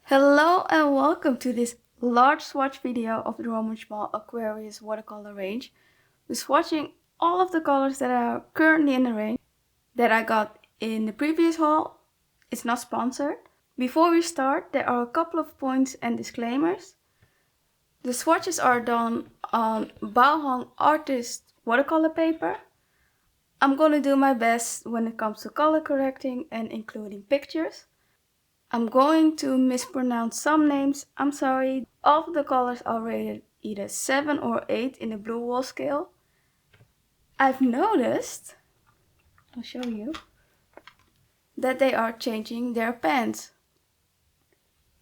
Hello and welcome to this large swatch video of the Roman Szmal Aquarius watercolor range. We're swatching all of the colors that are currently in the range that I got in the previous haul. It's not sponsored. Before we start, there are a couple of points and disclaimers. The swatches are done on Bauhang Artist watercolor paper. I'm gonna do my best when it comes to color correcting and including pictures. I'm going to mispronounce some names, I'm sorry. All of the colors are rated either 7 or 8 in the blue wall scale. I've noticed, I'll show you, that they are changing their pens.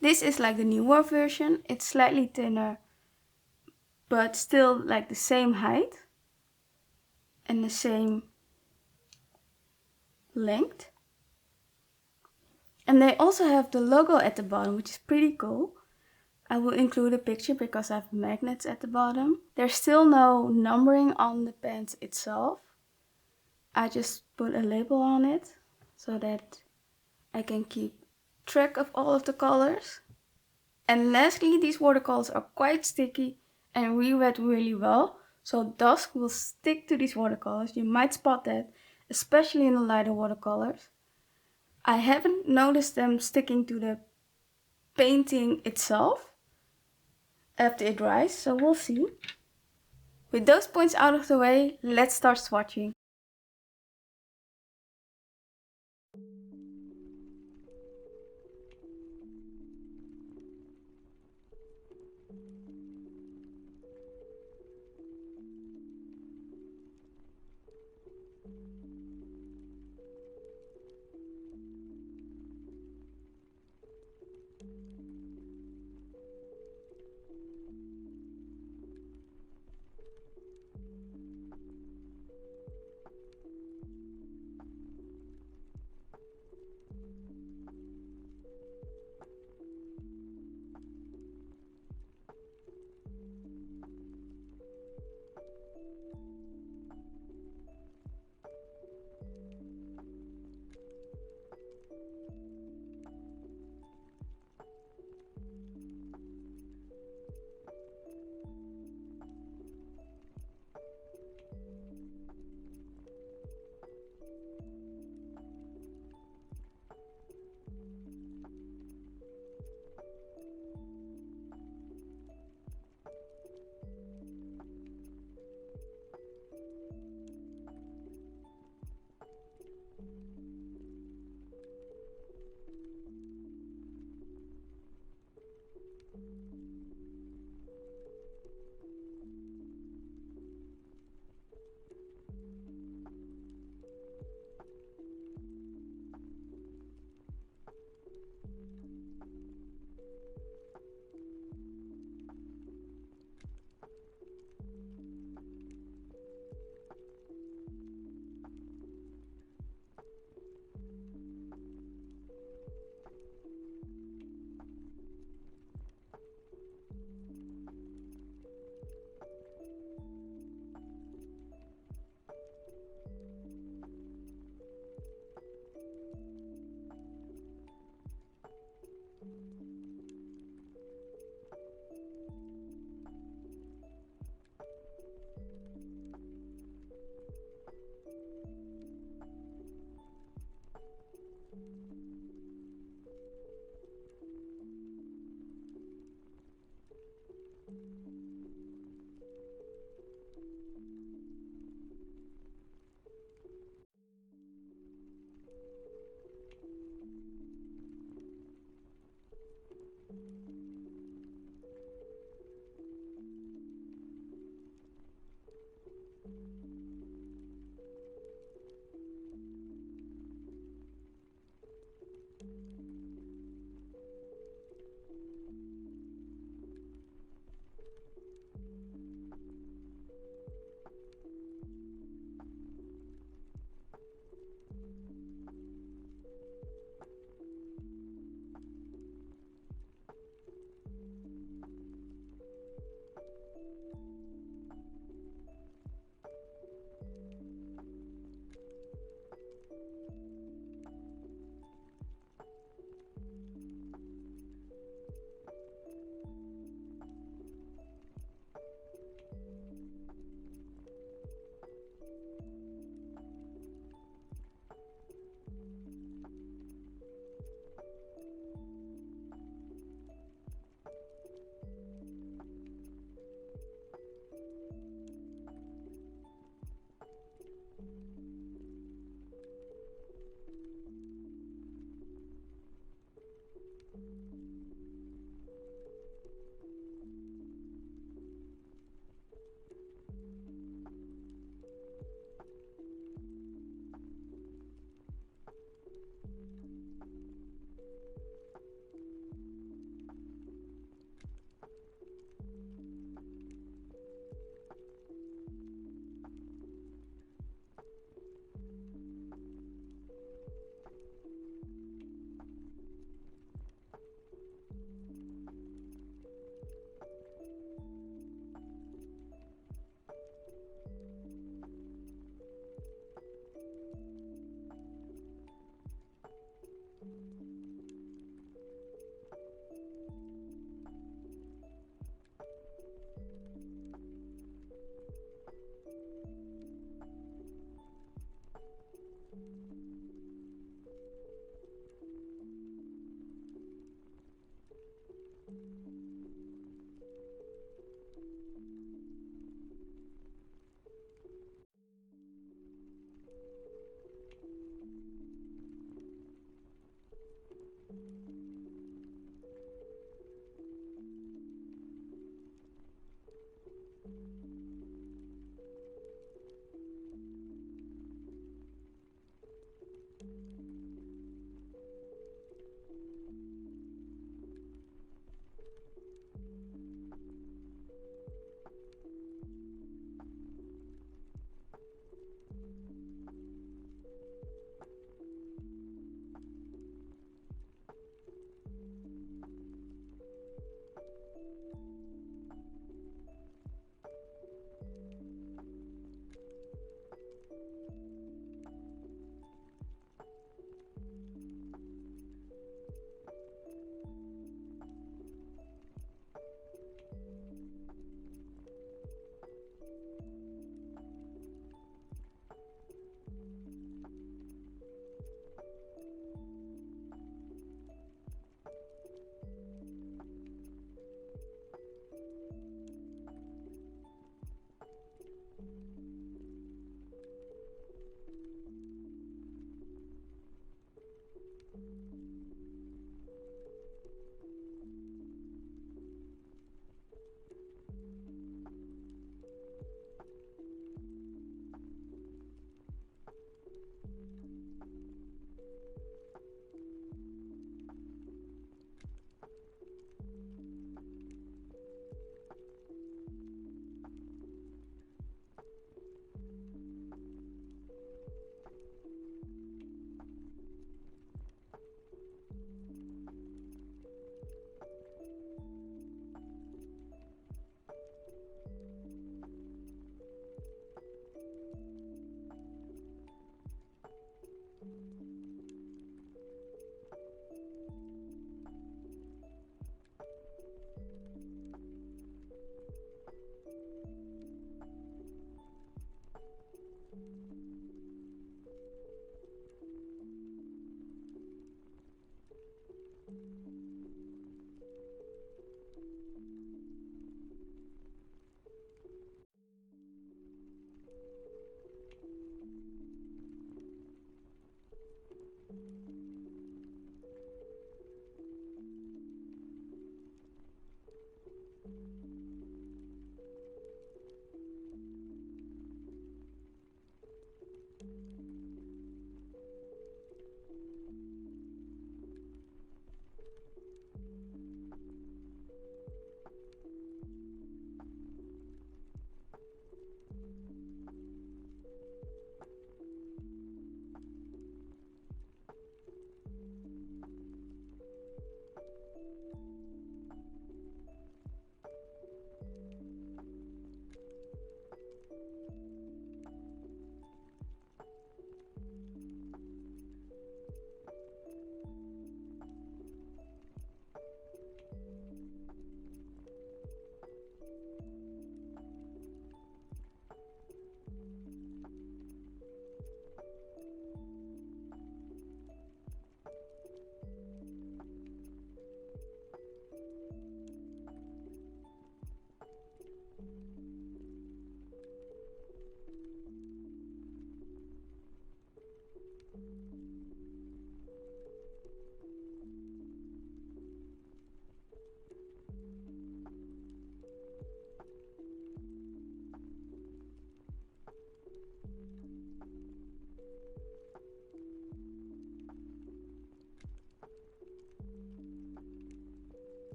This is like the newer version, it's slightly thinner, but still like the same height and the same length. And they also have the logo at the bottom, which is pretty cool. I will include a picture because I have magnets at the bottom. There's still no numbering on the pens itself. I just put a label on it so that I can keep track of all of the colors. And lastly, these watercolors are quite sticky and re-wet really well. So dust will stick to these watercolors. You might spot that, especially in the lighter watercolors. I haven't noticed them sticking to the painting itself after it dries, so we'll see. With those points out of the way, let's start swatching.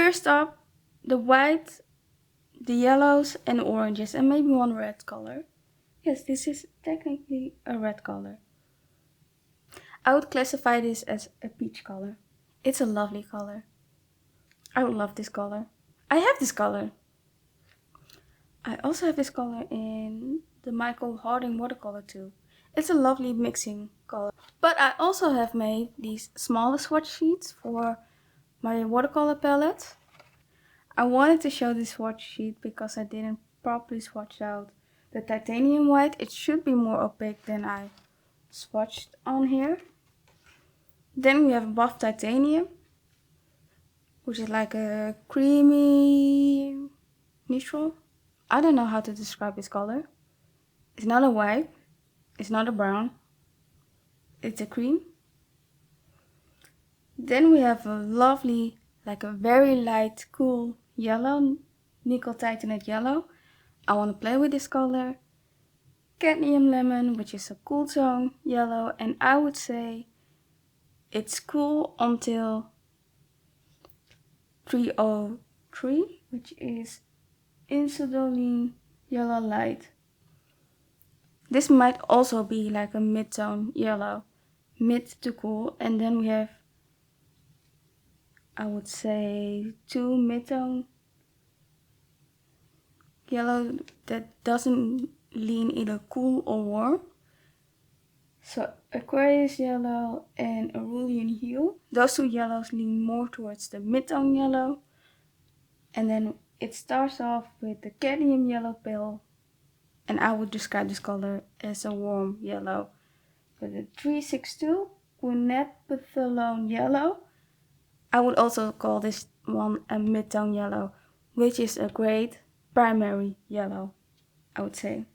First up, the white, the yellows and oranges, and maybe one red color. Yes, this is technically a red color. I would classify this as a peach color. It's a lovely color. I would love this color. I have this color. I also have this color in the Michael Harding watercolor too. It's a lovely mixing color. But I also have made these smaller swatch sheets for my watercolor palette. I wanted to show this swatch sheet because I didn't properly swatch out the titanium white. It should be more opaque than I swatched on here. Then we have buff titanium, which is like a creamy neutral. I don't know how to describe this color. It's not a white, it's not a brown, it's a cream. Then we have a lovely, like a very light, cool yellow, nickel titanate yellow. I want to play with this color. Cadmium lemon, which is a cool tone yellow, and I would say it's cool until 303, which is insudoline yellow light. This might also be like a mid-tone yellow, mid to cool, and then we have, I would say, 2 mid-tone yellow that doesn't lean either cool or warm. So Aquarius yellow and Aurelian hue. Those two yellows lean more towards the mid-tone yellow. And then it starts off with the cadmium yellow pale. And I would describe this color as a warm yellow. With the 362 quinepithalone yellow. I would also call this one a mid-tone yellow, which is a great primary yellow, I would say.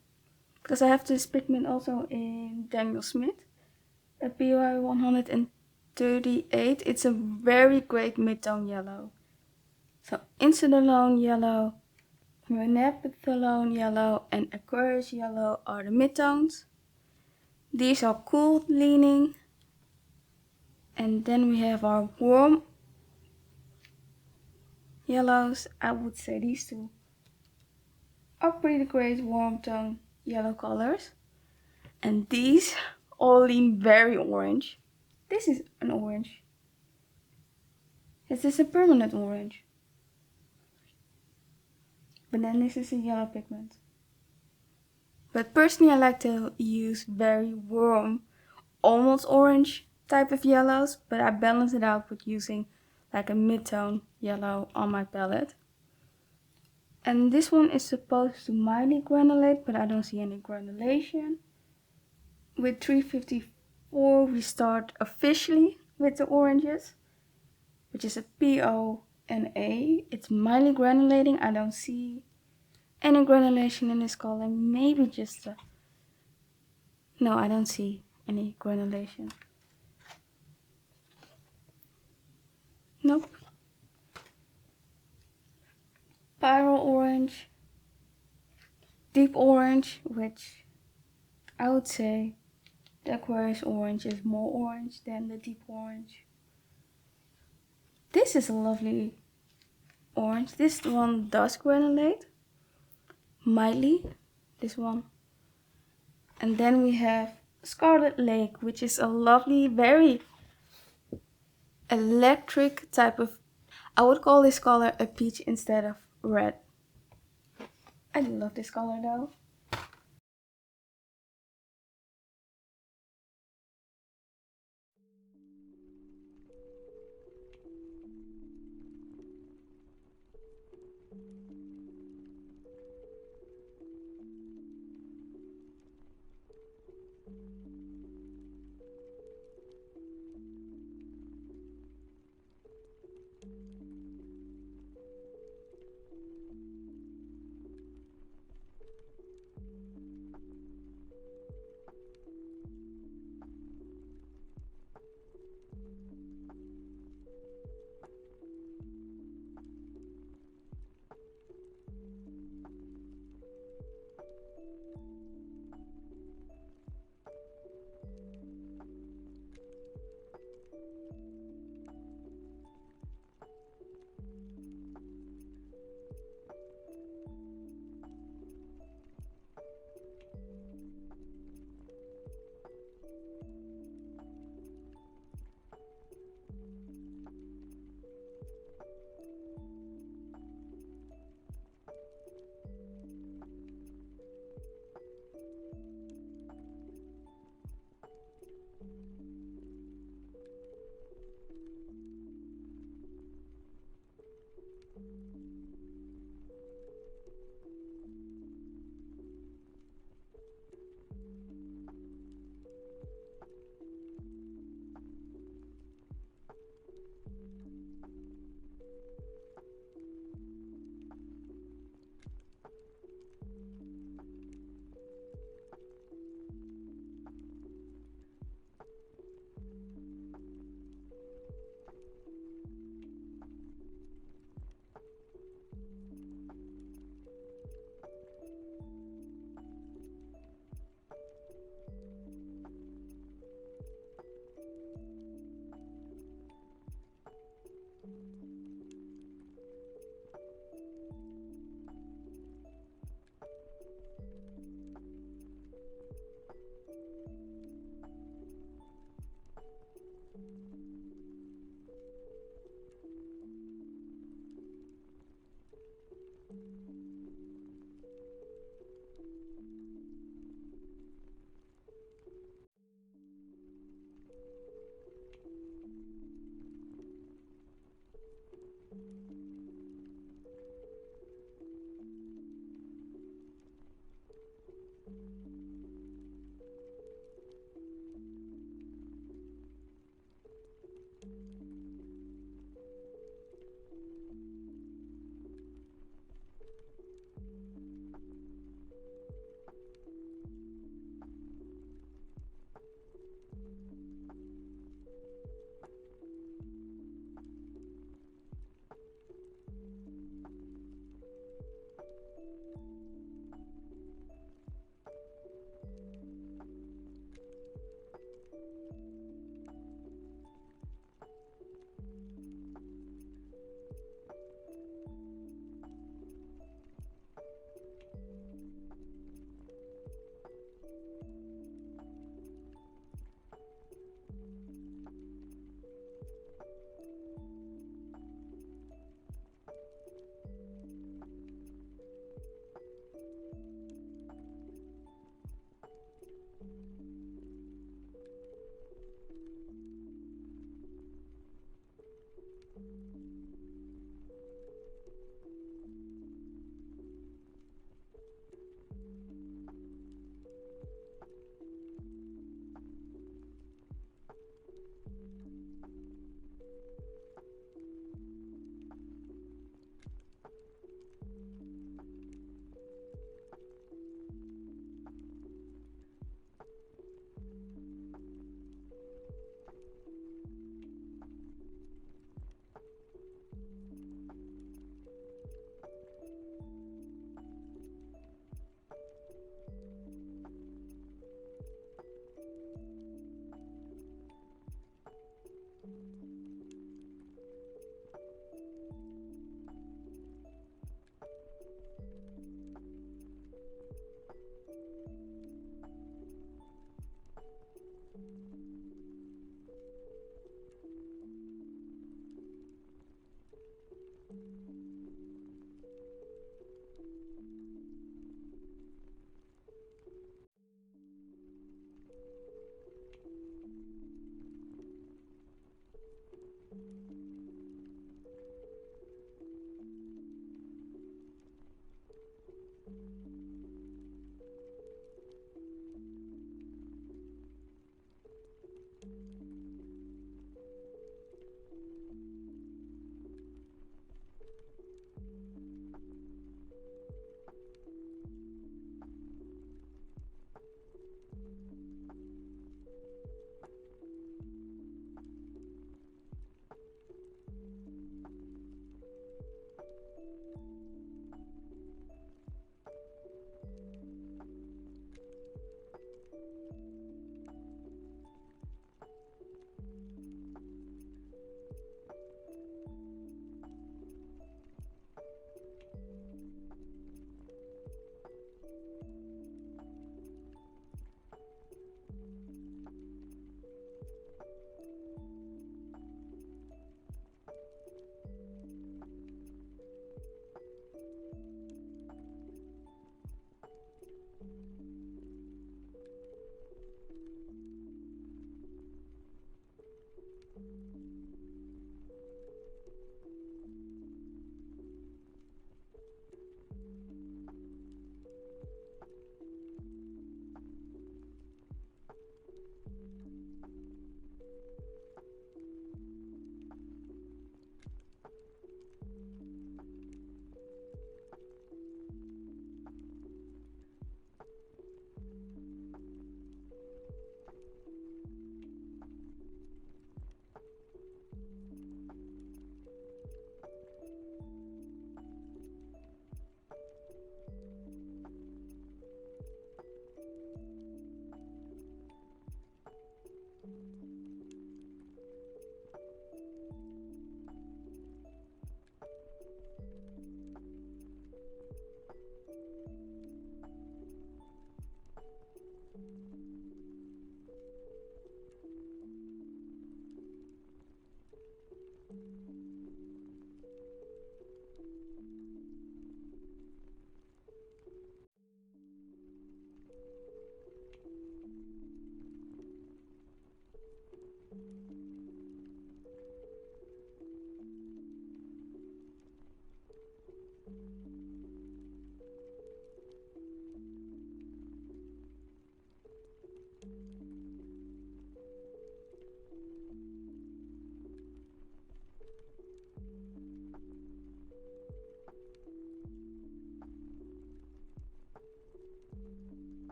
Because I have this pigment also in Daniel Smith, a PY 138. It's a very great mid-tone yellow. So insudoline yellow, quinepithalone yellow, and Aquarius yellow are the midtones. These are cool leaning. And then we have our warm yellows. I would say these two are pretty great warm tone yellow colors. And these all lean very orange. This is an orange. This is a permanent orange. But then this is a yellow pigment. But personally I like to use very warm, almost orange type of yellows, but I balance it out with using like a mid-tone yellow on my palette. And this one is supposed to mildly granulate, but I don't see any granulation. With 354 we start officially with the oranges, which is a PO and A. It's mildly granulating. I don't see any granulation in this color. Maybe just a... No, I don't see any granulation. Nope. Pyro orange, deep orange, which I would say the Aquarius orange is more orange than the deep orange. This is a lovely orange. This one does granulate mildly, this one. And then we have Scarlet Lake, which is a lovely, very electric type of... I would call this color a peach instead of red. I do love this color though.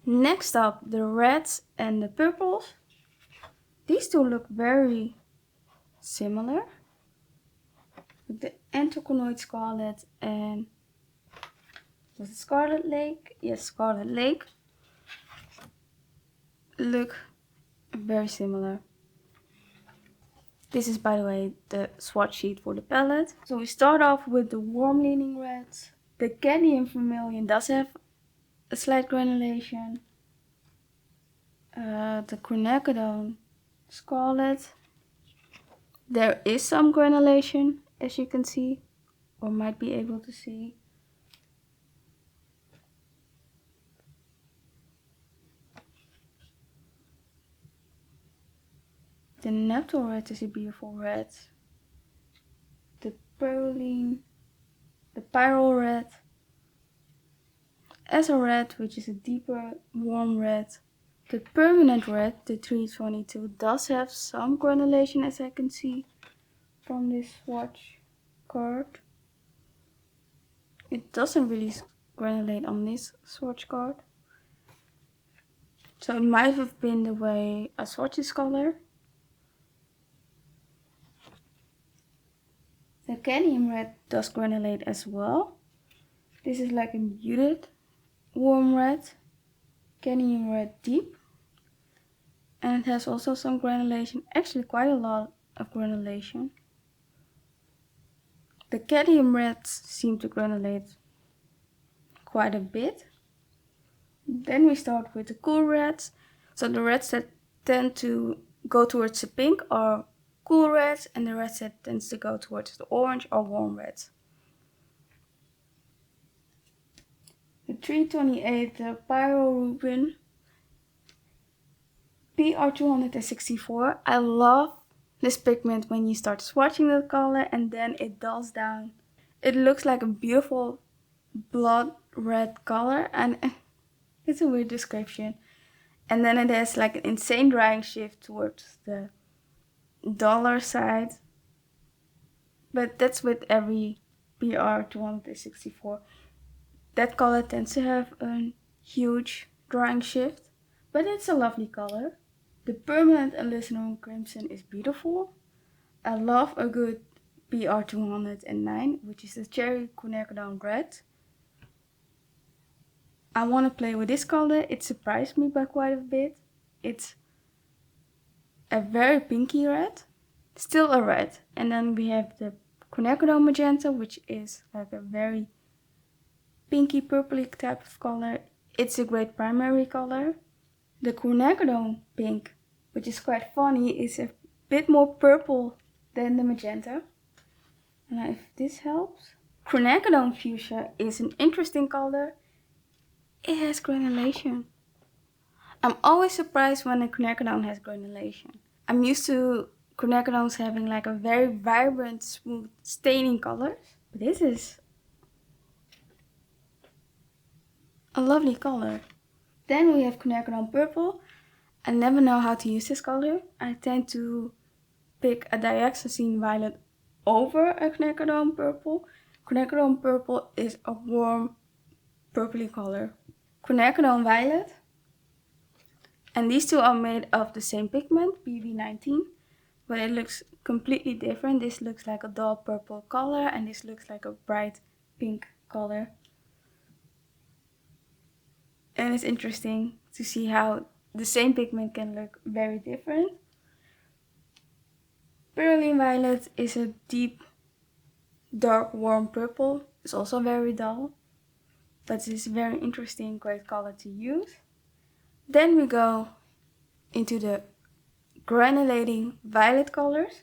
Next up, the reds and the purples. These two look very similar. The Anthraconoid Scarlet and was it Scarlet Lake? Yes, Scarlet Lake. Look very similar. This is, by the way, the swatch sheet for the palette. So we start off with the warm leaning reds. The Cadmium Vermilion does have a slight granulation. The Quinacridone Scarlet. There is some granulation, as you can see, or might be able to see. The natural red is a beautiful red. The Perline, the Pyrrole red, Azure red, which is a deeper warm red. The permanent red, the 322, does have some granulation, as I can see from this swatch card. It doesn't really granulate on this swatch card. So it might have been the way I swatch this color. The cadmium red does granulate as well. This is like a muted warm red, cadmium red deep. And it has also some granulation, actually quite a lot of granulation. The cadmium reds seem to granulate quite a bit. Then we start with the cool reds. So the reds that tend to go towards the pink are cool reds, and the reds that tends to go towards the orange are warm reds. The 328, the Pyrrole PR264. I love this pigment when you start swatching the color and then it dulls down. It looks like a beautiful blood red color, and it's a weird description. And then it has like an insane drying shift towards the duller side. But that's with every PR264. That color tends to have a huge drying shift, but it's a lovely color. The permanent alizarin crimson is beautiful. I love a good PR209, which is the cherry quinacridone red. I want to play with this color. It surprised me by quite a bit. It's a very pinky red, still a red. And then we have the quinacridone magenta, which is like a very pinky purpley type of color. It's a great primary color. The quinacridone pink, which is quite funny, is a bit more purple than the magenta. And if this helps. Quinacridone fuchsia is an interesting color. It has granulation. I'm always surprised when a quinacridone has granulation. I'm used to quinacridones having like a very vibrant, smooth staining colors. But this is a lovely color. Then we have quinacridone purple. I never know how to use this color. I tend to pick a dioxazine violet over a quinacridone purple. Quinacridone purple is a warm purpley color. Quinacridone violet. And these two are made of the same pigment, BB19, but it looks completely different. This looks like a dull purple color and this looks like a bright pink color. And it's interesting to see how the same pigment can look very different. Perylene violet is a deep, dark, warm purple. It's also very dull, but it's a very interesting, great color to use. Then we go into the granulating violet colors.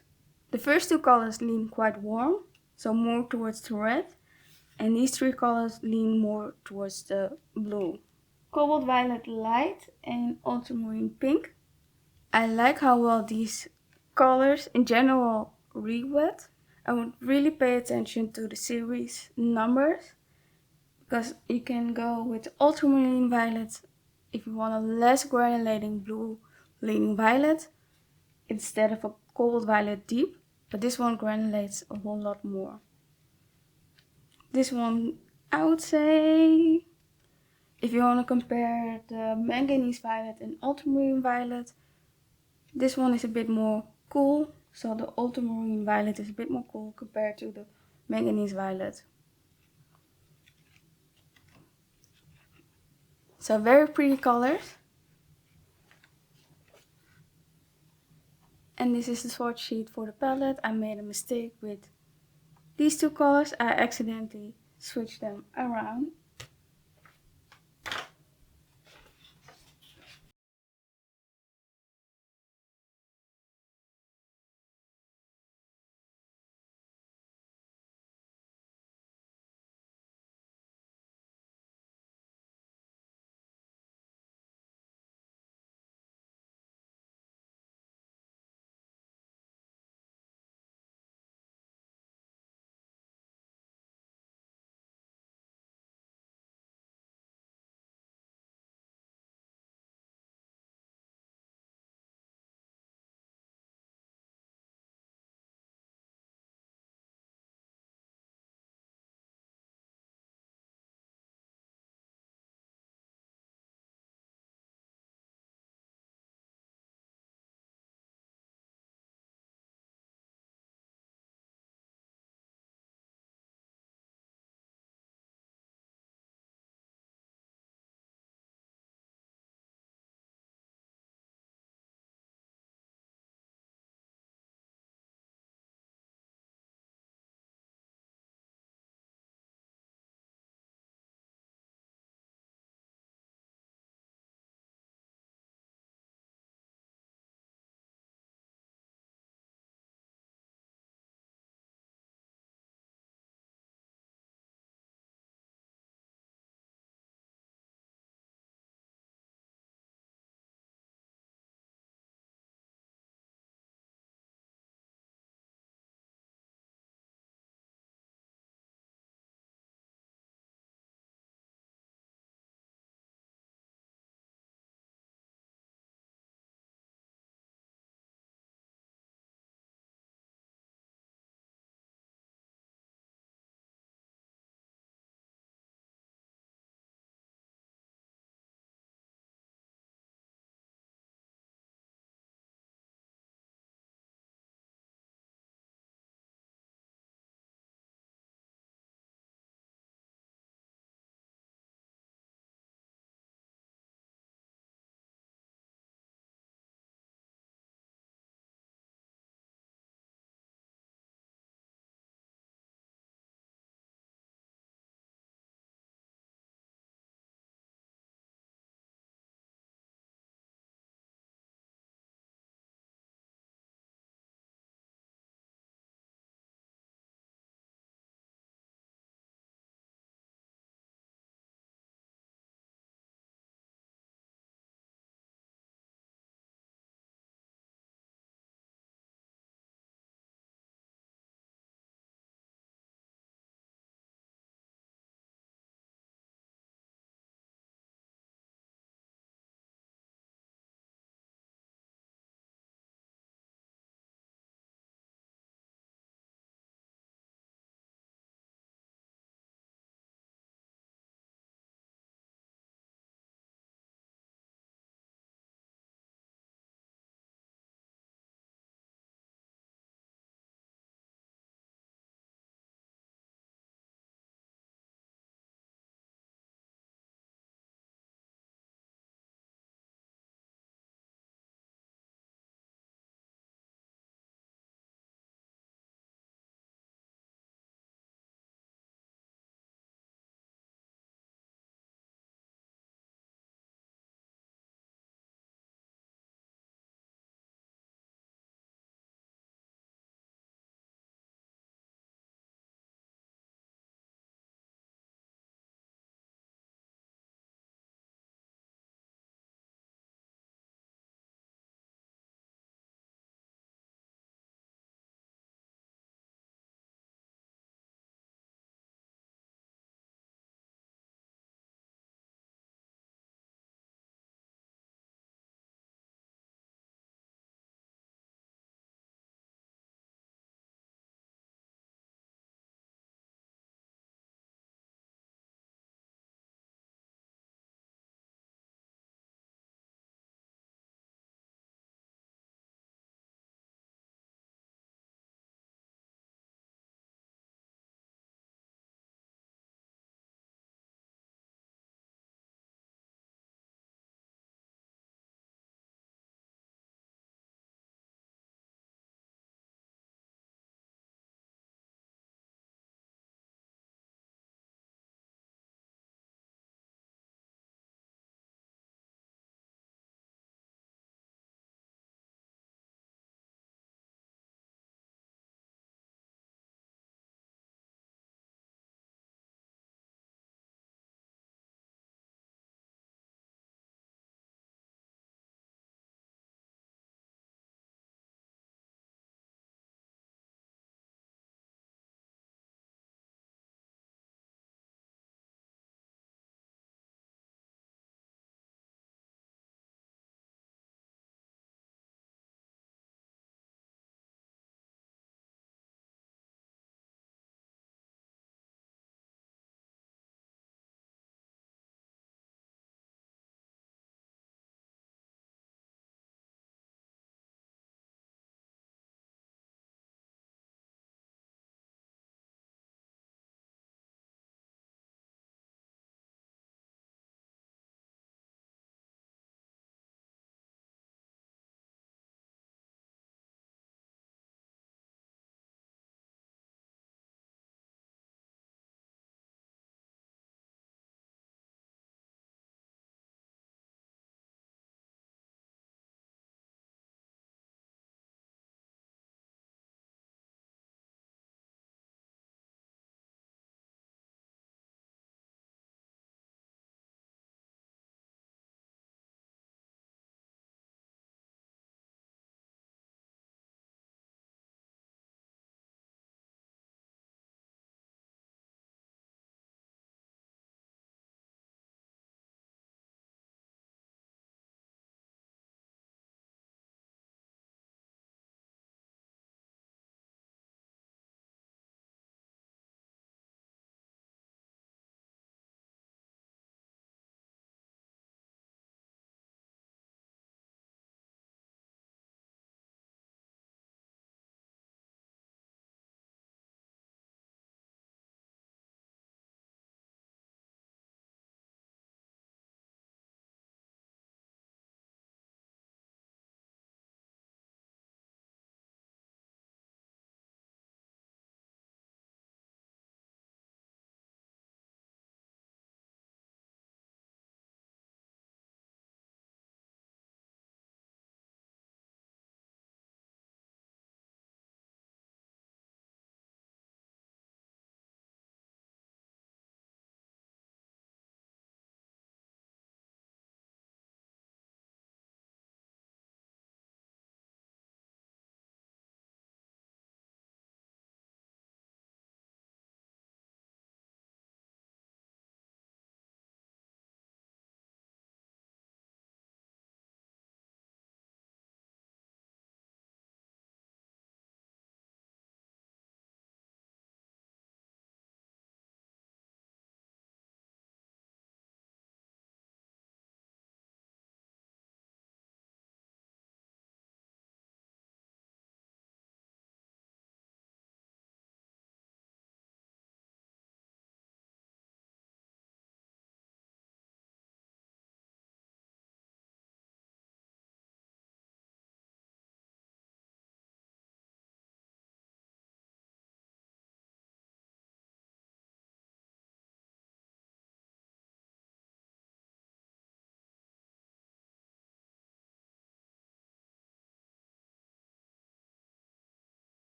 The first two colors lean quite warm, so more towards the red, and these three colors lean more towards the blue. Cobalt violet light and ultramarine pink. I like how well these colors in general re-wet. I would really pay attention to the series numbers, because you can go with ultramarine violet if you want a less granulating blue leaning violet instead of a cobalt violet deep, but this one granulates a whole lot more. This one, I would say, if you want to compare the manganese violet and ultramarine violet, this one is a bit more cool, so the ultramarine violet is a bit more cool compared to the manganese violet. So very pretty colors. And this is the swatch sheet for the palette. I made a mistake with these two colors. I accidentally switched them around.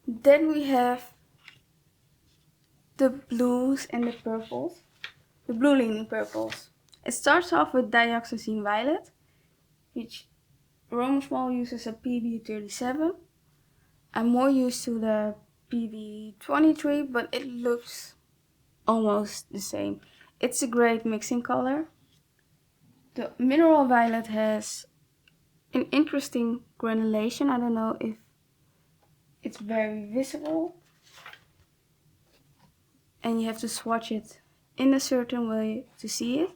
Then we have the blues and the purples, the blue leaning purples. It starts off with dioxazine violet, which Roman Szmal uses a PB37. I'm more used to the PB23, but it looks almost the same. It's a great mixing color. The mineral violet has an interesting granulation. I don't know if it's very visible. And you have to swatch it in a certain way to see it.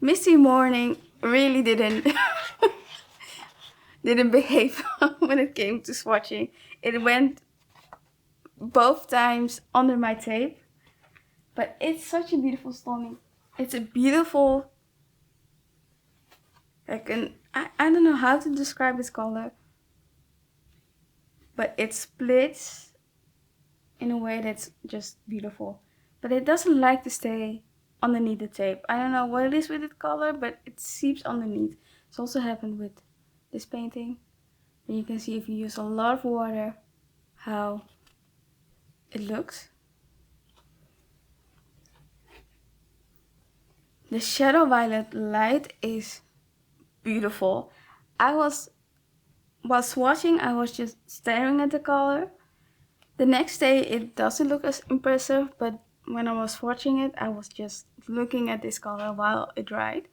Misty Morning really didn't behave when it came to swatching. It went both times under my tape, but it's such a beautiful stunning. It's a beautiful, I don't know how to describe this color, but it splits in a way that's just beautiful. But it doesn't like to stay underneath the tape. I don't know what it is with this color, but it seeps underneath. It's also happened with this painting. And you can see if you use a lot of water how it looks. The shadow violet light is beautiful. While swatching, I was just staring at the color. The next day it doesn't look as impressive, but when I was swatching it, I was just looking at this color while it dried.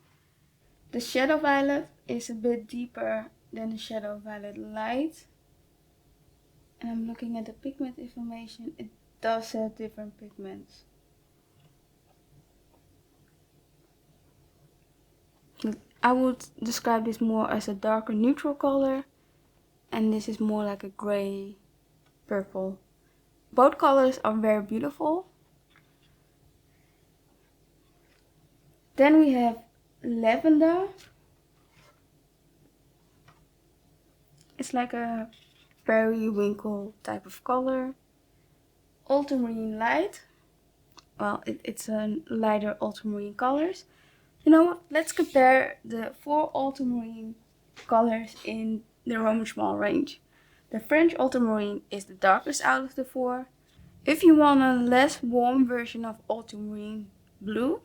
The shadow violet is a bit deeper than the shadow violet light. And I'm looking at the pigment information. It does have different pigments. I would describe this more as a darker neutral color, and this is more like a gray purple. Both colors are very beautiful. Then we have lavender. It's like a periwinkle type of color. Ultramarine light. Well, it's a lighter ultramarine colors. You know what? Let's compare the 4 ultramarine colors in the Roman Szmal range. The French ultramarine is the darkest out of the 4. If you want a less warm version of ultramarine blue,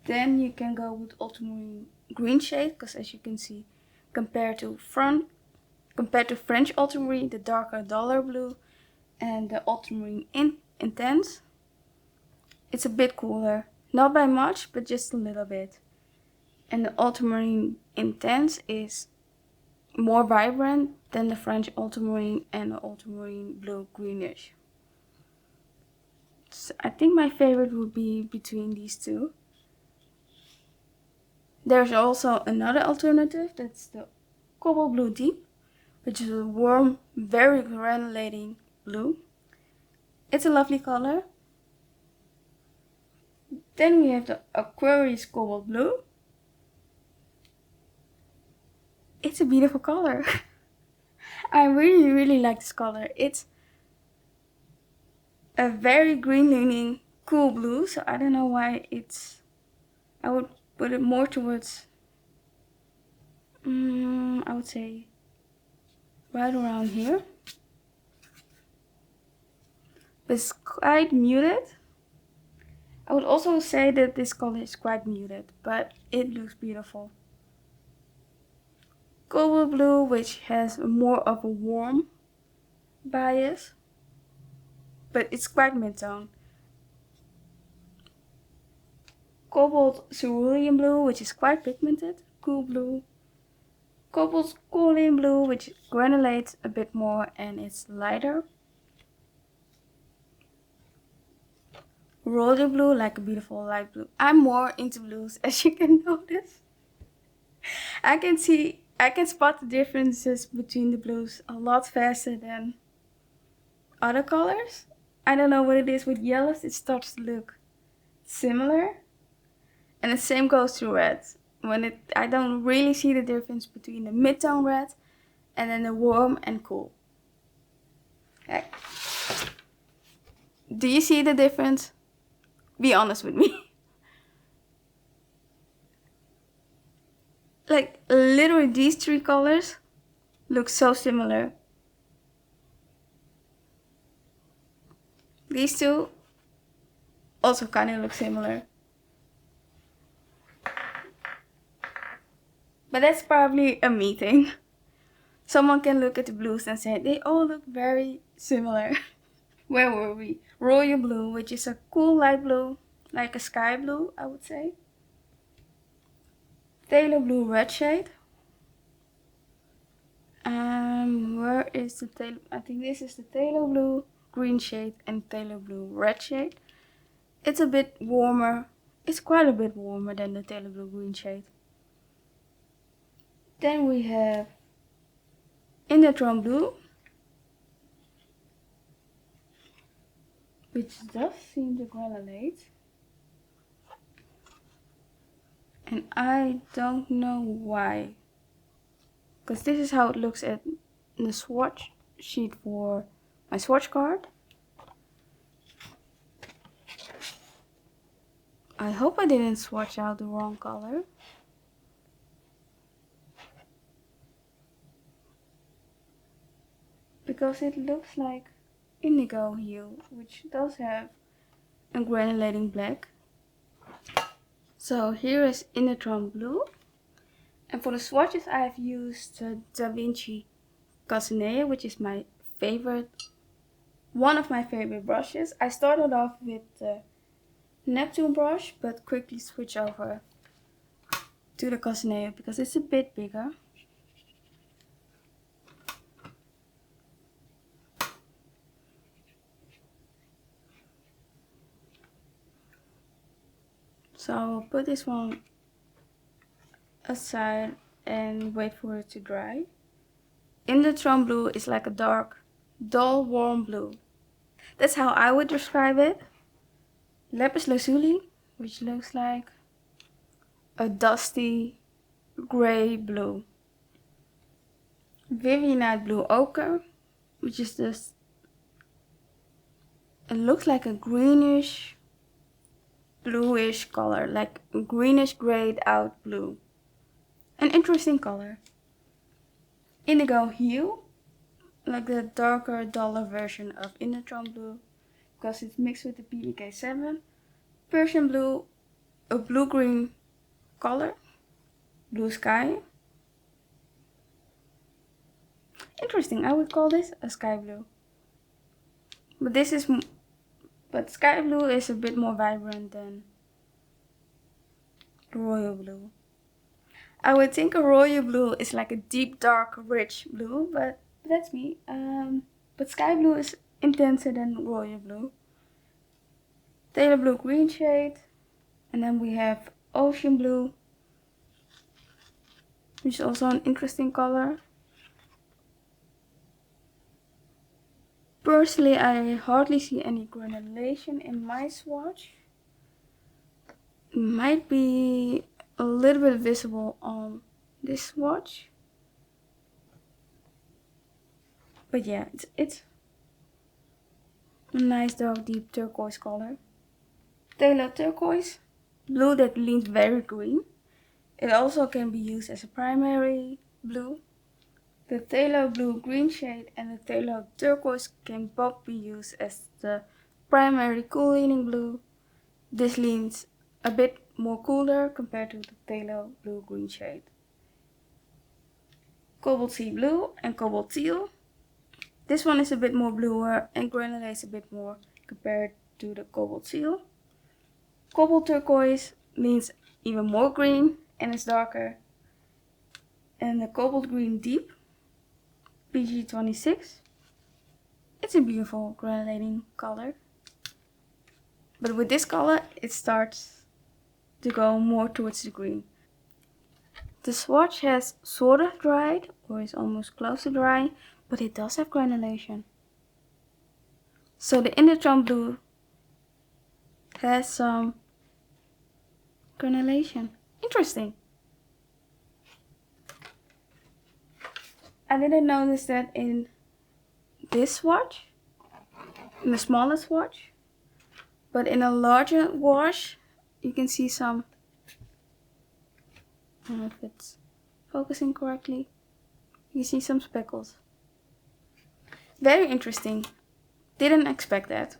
then you can go with ultramarine green shade, because as you can see, compared to French ultramarine, the darker duller blue, and the ultramarine intense, it's a bit cooler. Not by much, but just a little bit. And the ultramarine intense is more vibrant than the French ultramarine and the ultramarine blue greenish. So I think my favorite would be between these two. There's also another alternative, that's the cobalt blue deep, which is a warm, very granulating blue. It's a lovely color. Then we have the Aquarius cobalt blue. It's a beautiful color. I really like this color. It's a very green leaning cool blue, so I don't know why I would put it more towards, I would say right around here. But it's quite muted. I would also say that this color is quite muted, but it looks beautiful. Cobalt blue, which has more of a warm bias, but it's quite mid-tone. Cobalt cerulean blue, which is quite pigmented, cool blue. Cobalt cerulean blue, which granulates a bit more and it's lighter. Royal blue, like a beautiful light blue. I'm more into blues, as you can notice. I can spot the differences between the blues a lot faster than other colors. I don't know what it is with yellows, it starts to look similar. And the same goes to red. I don't really see the difference between the mid-tone red and then the warm and cool. Okay. Do you see the difference? Be honest with me. Like literally these 3 colors look so similar. These two also kind of look similar. But that's probably a me thing. Someone can look at the blues and say they all look very similar. Where were we? Royal blue, which is a cool light blue, like a sky blue, I would say. Phthalo blue red shade. Where is the phthalo? I think this is the phthalo blue green shade and phthalo blue red shade. It's a bit warmer. It's quite a bit warmer than the phthalo blue green shade. Then we have Indotron blue, which does seem to granulate. And I don't know why. Because this is how it looks at the swatch sheet for my swatch card. I hope I didn't swatch out the wrong color. Because it looks like indigo hue, which does have a granulating black. So here is Indotron blue. And for the swatches I have used Da Vinci Casinea, which is my favorite, one of my favorite brushes. I started off with the Neptune brush, but quickly switch over to the Casinea because it's a bit bigger. So I'll put this one aside and wait for it to dry. Indotron blue is like a dark, dull, warm blue. That's how I would describe it. Lapis lazuli, which looks like a dusty gray blue. Vivianite blue ochre, which is this, it looks like a greenish, bluish color, like a greenish grayed out blue. An interesting color. Indigo hue, like the darker, duller version of Indotron blue, because it's mixed with the PBK7. Persian blue, a blue-green color, blue sky. Interesting, I would call this a sky blue. But sky blue is a bit more vibrant than royal blue. I would think a royal blue is like a deep, dark, rich blue, but that's me. But sky blue is intenser than royal blue. Phthalo blue green shade. And then we have ocean blue, which is also an interesting color. Personally, I hardly see any granulation in my swatch. It might be a little bit visible on this swatch. But yeah, it's a nice dark deep turquoise color. Phthalo turquoise, blue that leans very green. It also can be used as a primary blue. The phthalo blue green shade and the phthalo turquoise can both be used as the primary cool leaning blue. This leans a bit more cooler compared to the phthalo blue green shade. Cobalt sea blue and cobalt teal. This one is a bit more bluer and granulates a bit more compared to the cobalt teal. Cobalt turquoise leans even more green and is darker. And the cobalt green deep, PG26. It's a beautiful granulating color. But with this color, it starts to go more towards the green. The swatch has sort of dried, or is almost close to dry, but it does have granulation. So the Indotron blue has some granulation. Interesting. I didn't notice that in this swatch, in the smallest swatch, but in a larger wash, you can see some, I don't know if it's focusing correctly, you see some speckles. Very interesting. Didn't expect that.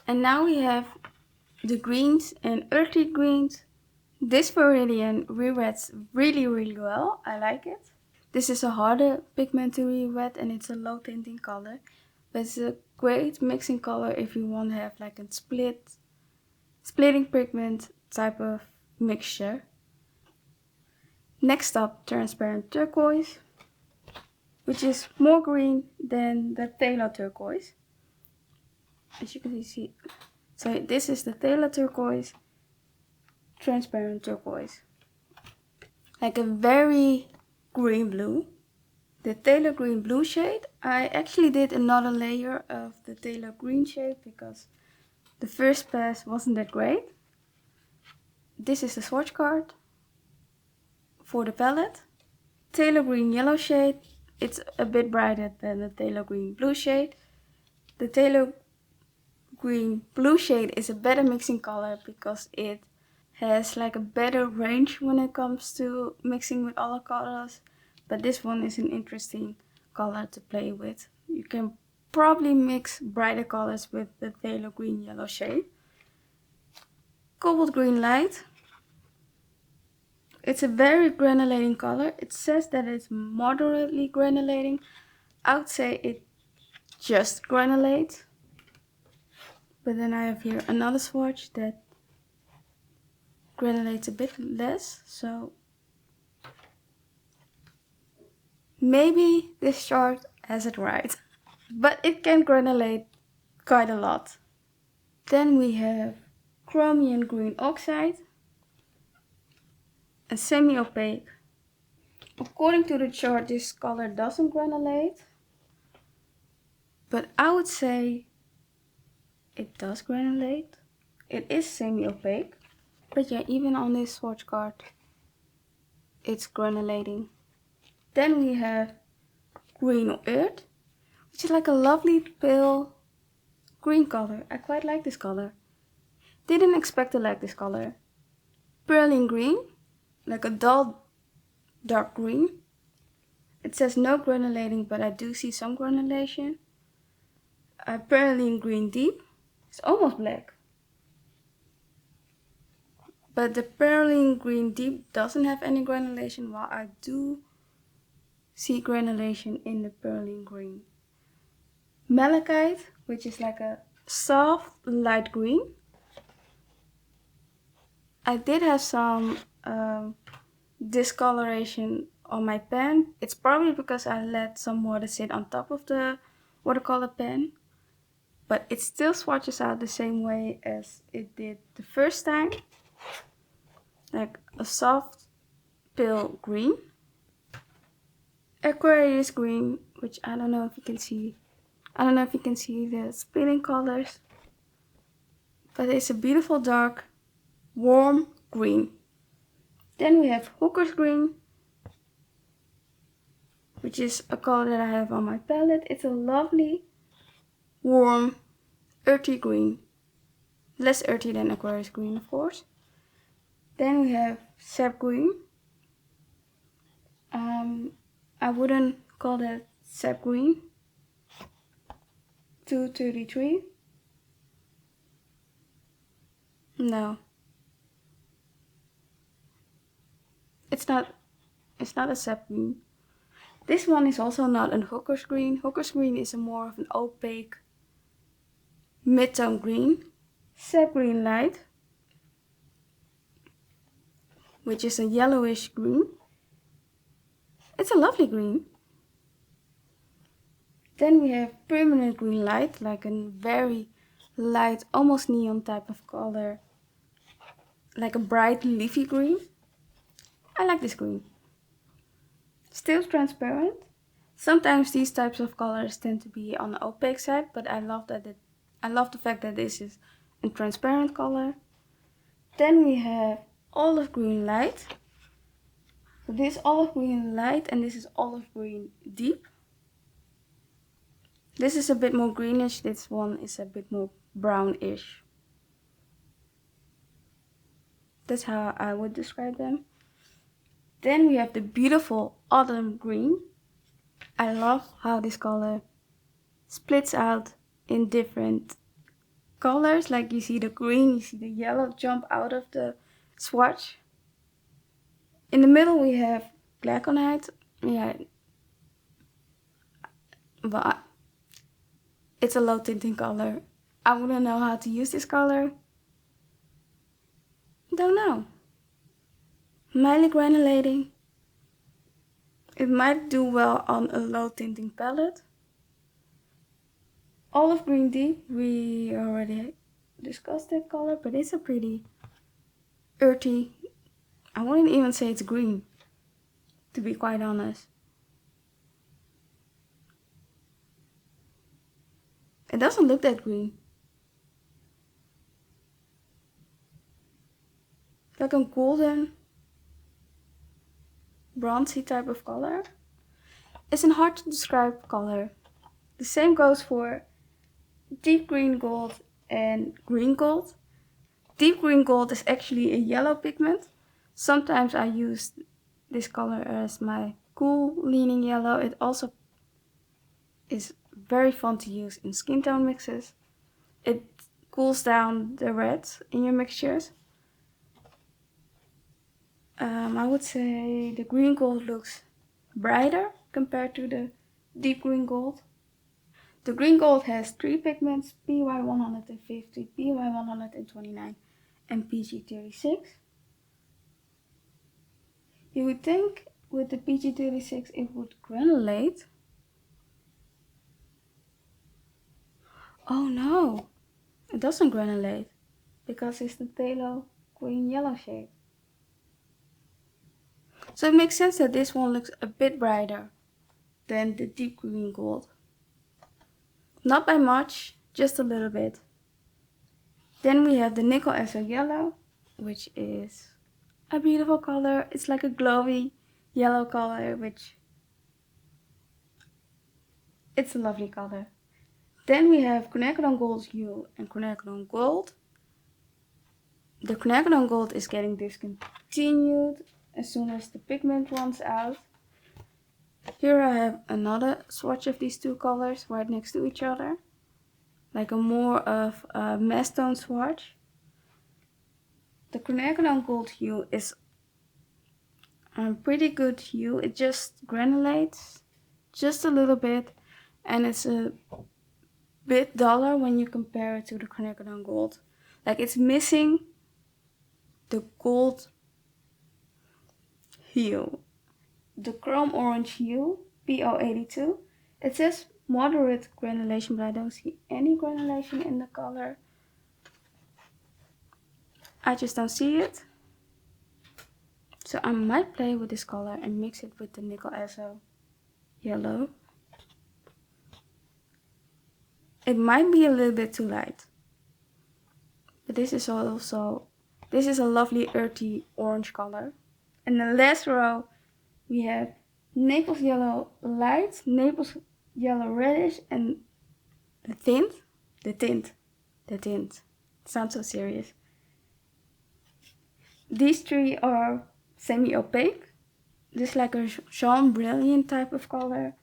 And now we have the greens and earthy greens. This Viridian rewets really well. I like it. This is a harder pigment to rewet and it's a low tinting color. But it's a great mixing color if you want to have like a splitting pigment type of mixture. Next up, transparent turquoise, which is more green than the phthalo turquoise. As you can see, so this is the phthalo turquoise, transparent turquoise. Like a very green blue. The phthalo green blue shade, I actually did another layer of the phthalo green shade because the first pass wasn't that great. This is the swatch card for the palette. Phthalo green yellow shade, it's a bit brighter than the phthalo green blue shade. The phthalo green blue shade is a better mixing color because it has like a better range when it comes to mixing with other colors. But this one is an interesting color to play with. You can probably mix brighter colors with the phthalo green yellow shade. Cobalt green light. It's a very granulating color. It says that it's moderately granulating. I would say it just granulates. But then I have here another swatch that granulates a bit less. So maybe this chart has it right. But it can granulate quite a lot. Then we have chromium green oxide. And semi-opaque. According to the chart, this color doesn't granulate. But I would say it does granulate. It is semi-opaque. But yeah, even on this swatch card, it's granulating. Then we have green earth, which is like a lovely pale green color. I quite like this color. Didn't expect to like this color. Perlin green, like a dull dark green. It says no granulating, but I do see some granulation. Perlin green deep. It's almost black. But the perlin green deep doesn't have any granulation, while I do see granulation in the perlin green. Malachite, which is like a soft light green. I did have some discoloration on my pen. It's probably because I let some water sit on top of the watercolor pen. But it still swatches out the same way as it did the first time. Like a soft pale green. Aquarius green, which I don't know if you can see. I don't know if you can see the splitting colors. But it's a beautiful dark, warm green. Then we have hooker's green, which is a color that I have on my palette. It's a lovely, warm, earthy green. Less earthy than Aquarius green, of course. Then we have sap green. I wouldn't call that sap green. 233. No. It's not a sap green. This one is also not a hooker's green. Hooker's green is a more of an opaque mid-tone green. Sap green light, which is a yellowish green. It's a lovely green. Then we have permanent green light, like a very light, almost neon type of color, like a bright leafy green. I like this green. Still transparent. Sometimes these types of colors tend to be on the opaque side, but I love the fact that this is a transparent color. Then we have olive green light. This olive green light and this is olive green deep. This is a bit more greenish, this one is a bit more brownish. That's how I would describe them. Then we have the beautiful autumn green. I love how this color splits out in different colors. Like you see the green, you see the yellow jump out of the swatch. In the middle we have glaconite. Yeah, but it's a low tinting color. I wouldn't know how to use this color. Don't know. Mildly granulating. It might do well on a low tinting palette. Olive green deep, we already discussed that color, but it's a pretty earthy, I wouldn't even say it's green, to be quite honest. It doesn't look that green. Like a golden, bronzy type of color. It's a hard to describe color. The same goes for deep green gold and green gold. Deep green gold is actually a yellow pigment. Sometimes I use this color as my cool leaning yellow. It also is very fun to use in skin tone mixes. It cools down the reds in your mixtures. I would say the green gold looks brighter compared to the deep green gold. The green gold has 3 pigments, PY150, PY129 and PG36. You would think with the PG36 it would granulate. Oh no, it doesn't granulate because it's the phthalo green yellow shade. So it makes sense that this one looks a bit brighter than the deep green gold. Not by much, just a little bit. Then we have the nickel azo yellow, which is a beautiful color. It's like a glowy yellow color, which it's a lovely color. Then we have quinacridone gold hue and quinacridone gold. The quinacridone gold is getting discontinued as soon as the pigment runs out. Here I have another swatch of these 2 colors right next to each other, like a more of a mess tone swatch. The quinacridone gold hue is a pretty good hue. It just granulates just a little bit and it's a bit duller when you compare it to the quinacridone gold. Like it's missing the gold hue. The chrome orange hue, PO82. It says moderate granulation, but I don't see any granulation in the color. I just don't see it. So I might play with this color and mix it with the nickel azo yellow. It might be a little bit too light. But this is a lovely earthy orange color. In the last row we have Naples yellow light, Naples yellow reddish, and the tint. It sounds so serious. These 3 are semi-opaque. This is like a Jean Brilliant type of color.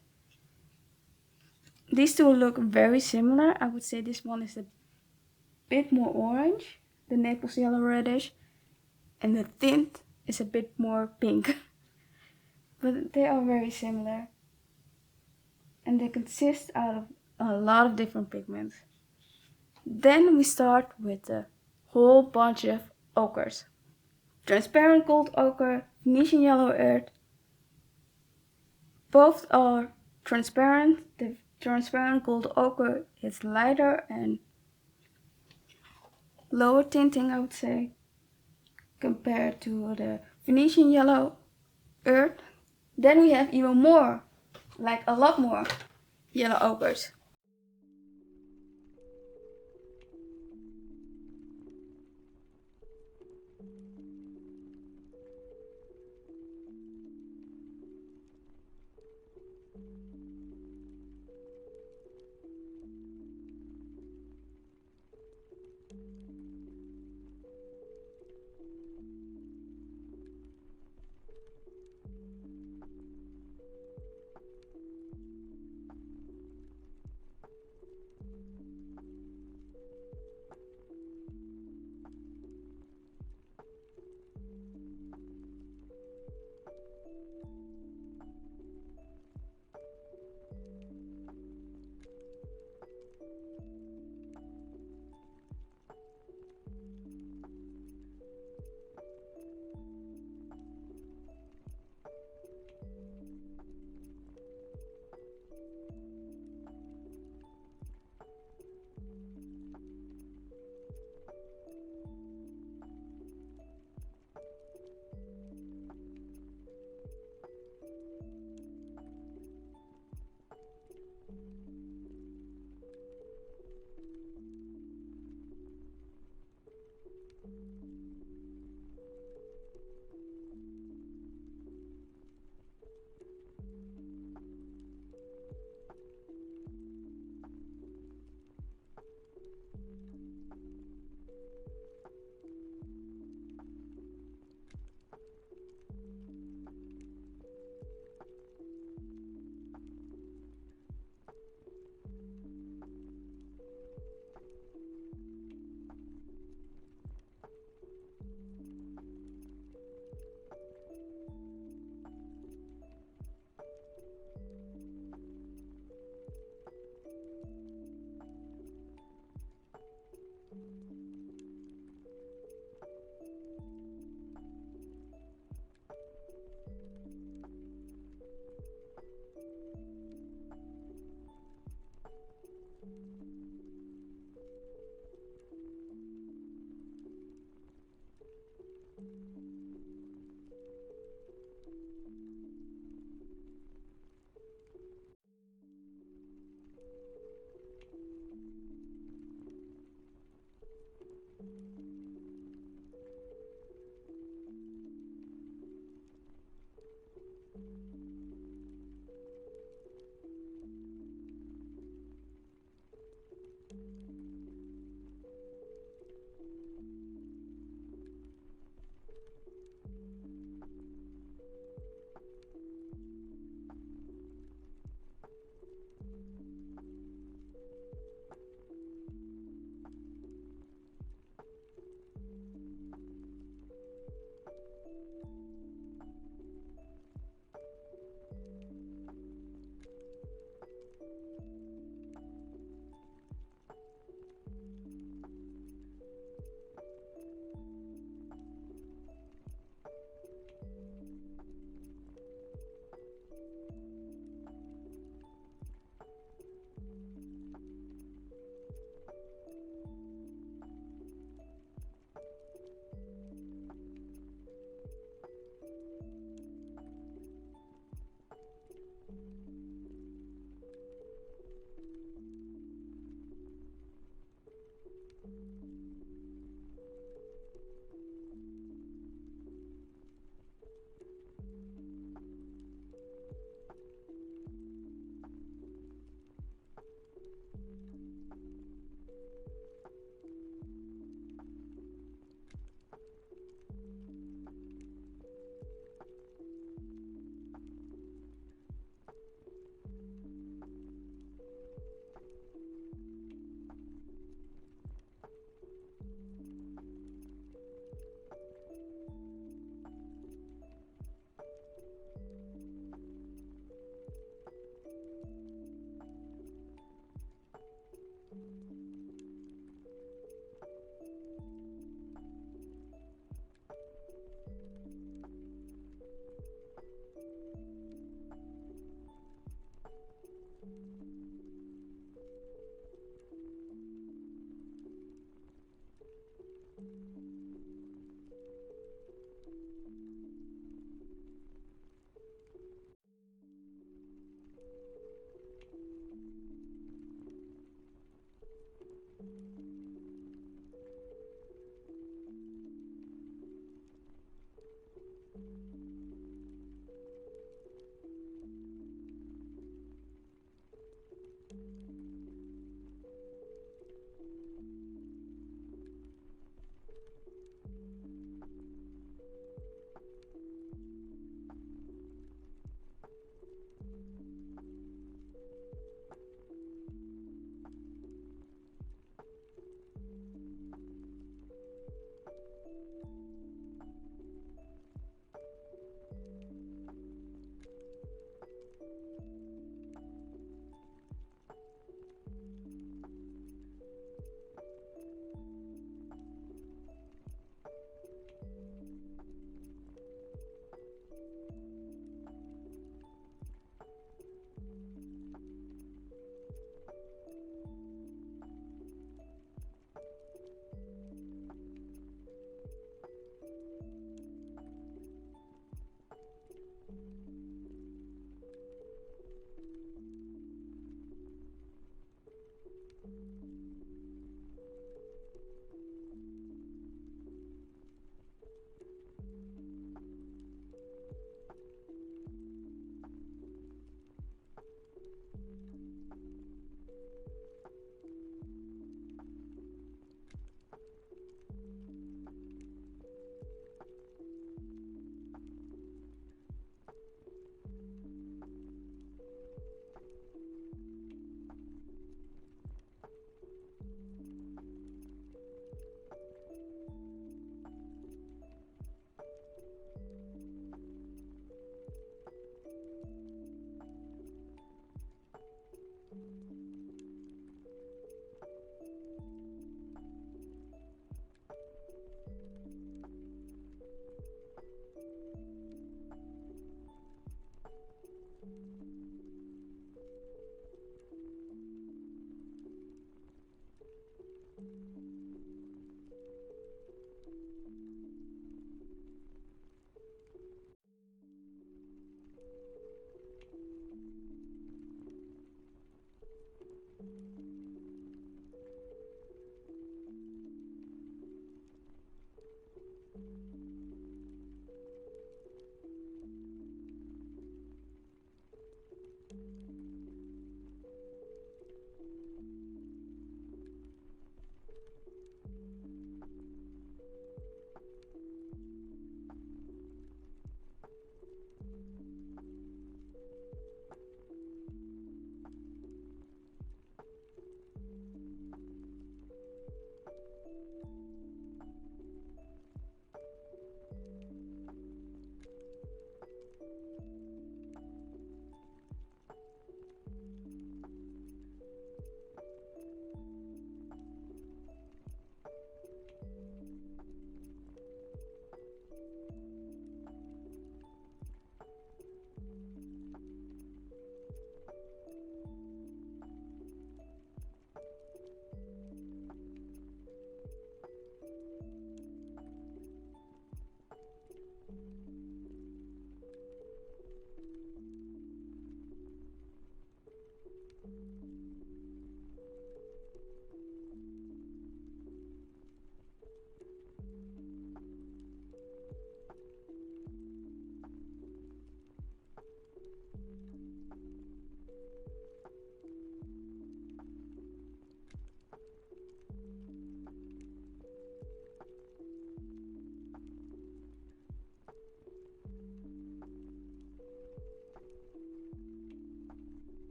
These 2 look very similar. I would say this one is a bit more orange, the Naples yellow reddish, and the tint is a bit more pink. But they are very similar. and they consist out of a lot of different pigments. Then we start with a whole bunch of ochres. Transparent gold ochre, Venetian yellow earth. Both are transparent. The transparent gold ochre is lighter and lower tinting, I would say, compared to the Venetian yellow earth. Then we have even more, like a lot more yellow ochres.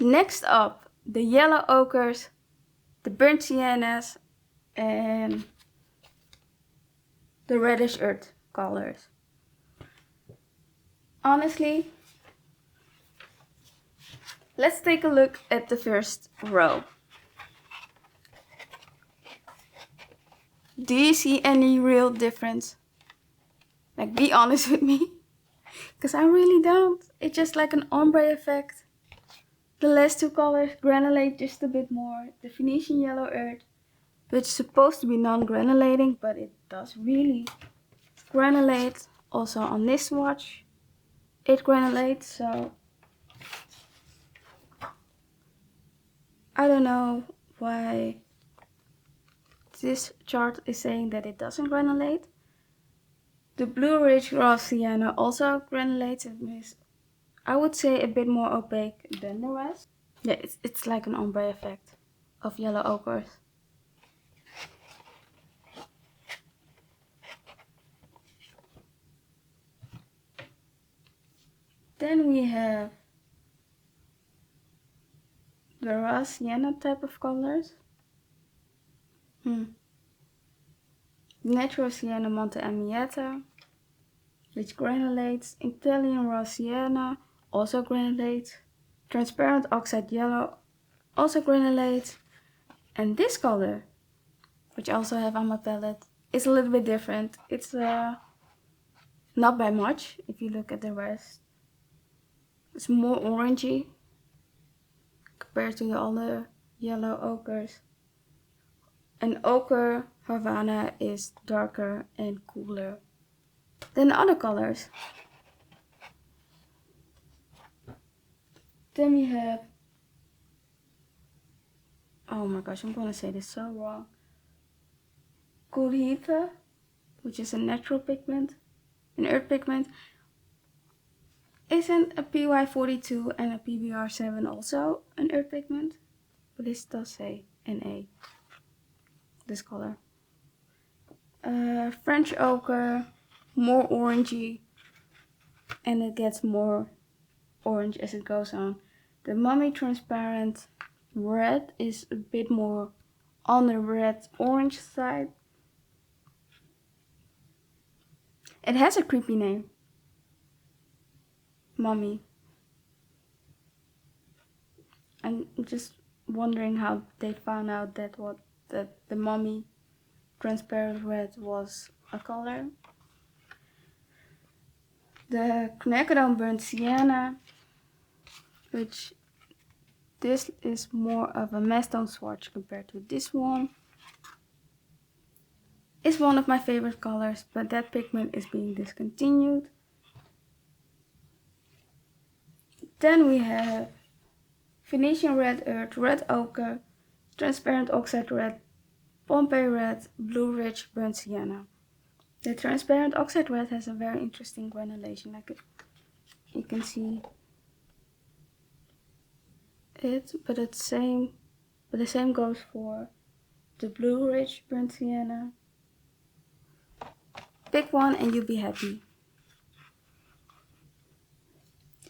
Next up, the yellow ochres, the burnt siennas, and the reddish earth colors. Honestly, let's take a look at the first row. Do you see any real difference? Like, be honest with me, because I really don't. It's just like an ombre effect. The last two colors granulate just a bit more. The Venetian yellow earth, which is supposed to be non-granulating, but it does really granulate. Also on this swatch, it granulates, so I don't know why this chart is saying that it doesn't granulate. The Blue Ridge Raw Sienna also granulates. It is, I would say, a bit more opaque than the rest. Yeah, it's like an ombre effect of yellow ochres. Then we have the raw sienna type of colors. Natural sienna Monte Amietta, which granulates. Italian raw sienna also granulates. Transparent oxide yellow also granulates. And this color, which I also have on my palette, is a little bit different. It's not by much if you look at the rest. It's more orangey compared to the other yellow ochres. An ochre Havana is darker and cooler than the other colors. Then we have, oh my gosh, I'm gonna say this so wrong. Kulhita, which is a natural pigment, an earth pigment. Isn't a PY42 and a PBR7 also an earth pigment? But this does say Na, this color. French ochre, more orangey, and it gets more orange as it goes on. The Mummy Transparent Red is a bit more on the red-orange side. It has a creepy name. Mummy. I'm just wondering how they found out that the Mummy Transparent Red was a color. The Quinacridone Burnt Sienna, which this is more of a mastone swatch compared to this one, is one of my favorite colors, but that pigment is being discontinued. Then we have Venetian Red Earth, Red Ochre, Transparent Oxide Red, Pompeii Red, Blue Ridge Burnt Sienna. The Transparent Oxide Red has a very interesting granulation, like you can see it, but the same goes for the Blue Ridge Burnt Sienna. Pick one and you'll be happy.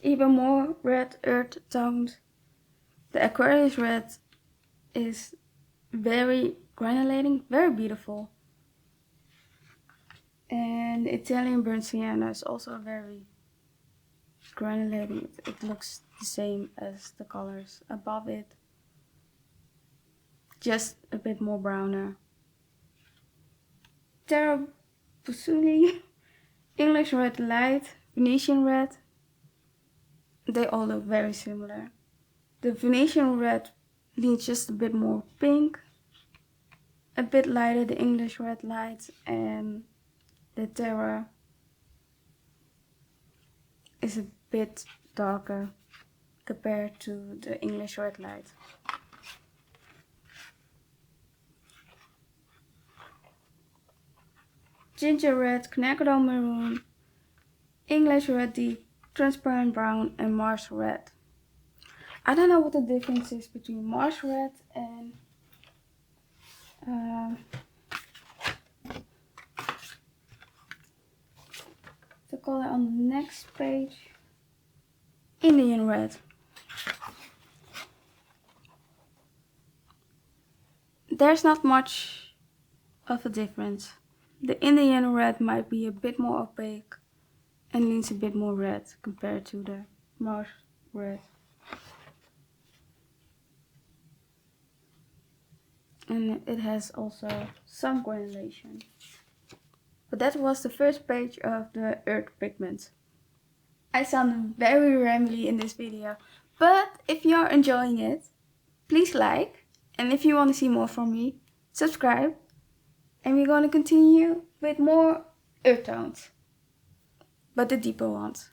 Even more red earth tones. The Aquarius Red is very granulating, very beautiful. And the Italian Burnt Sienna is also very granulating. It looks the same as the colors above it, just a bit more browner. Terra Pusuli, English Red Light, Venetian Red, they all look very similar. The Venetian Red leans just a bit more pink, a bit lighter the English Red Light, and the Terra is a bit darker compared to the English Red Light. Ginger Red, Quinacridone Maroon, English Red Deep, Transparent Brown, and Mars Red. I don't know what the difference is between Mars Red and the color on the next page, Indian Red. There's not much of a difference. The Indian red might be a bit more opaque and leans a bit more red compared to the Mars red. And it has also some granulation. But that was the first page of the earth pigment. I sound very rambly in this video, but if you're enjoying it, please like, and if you want to see more from me, subscribe, and we're going to continue with more earth tones, but the deeper ones.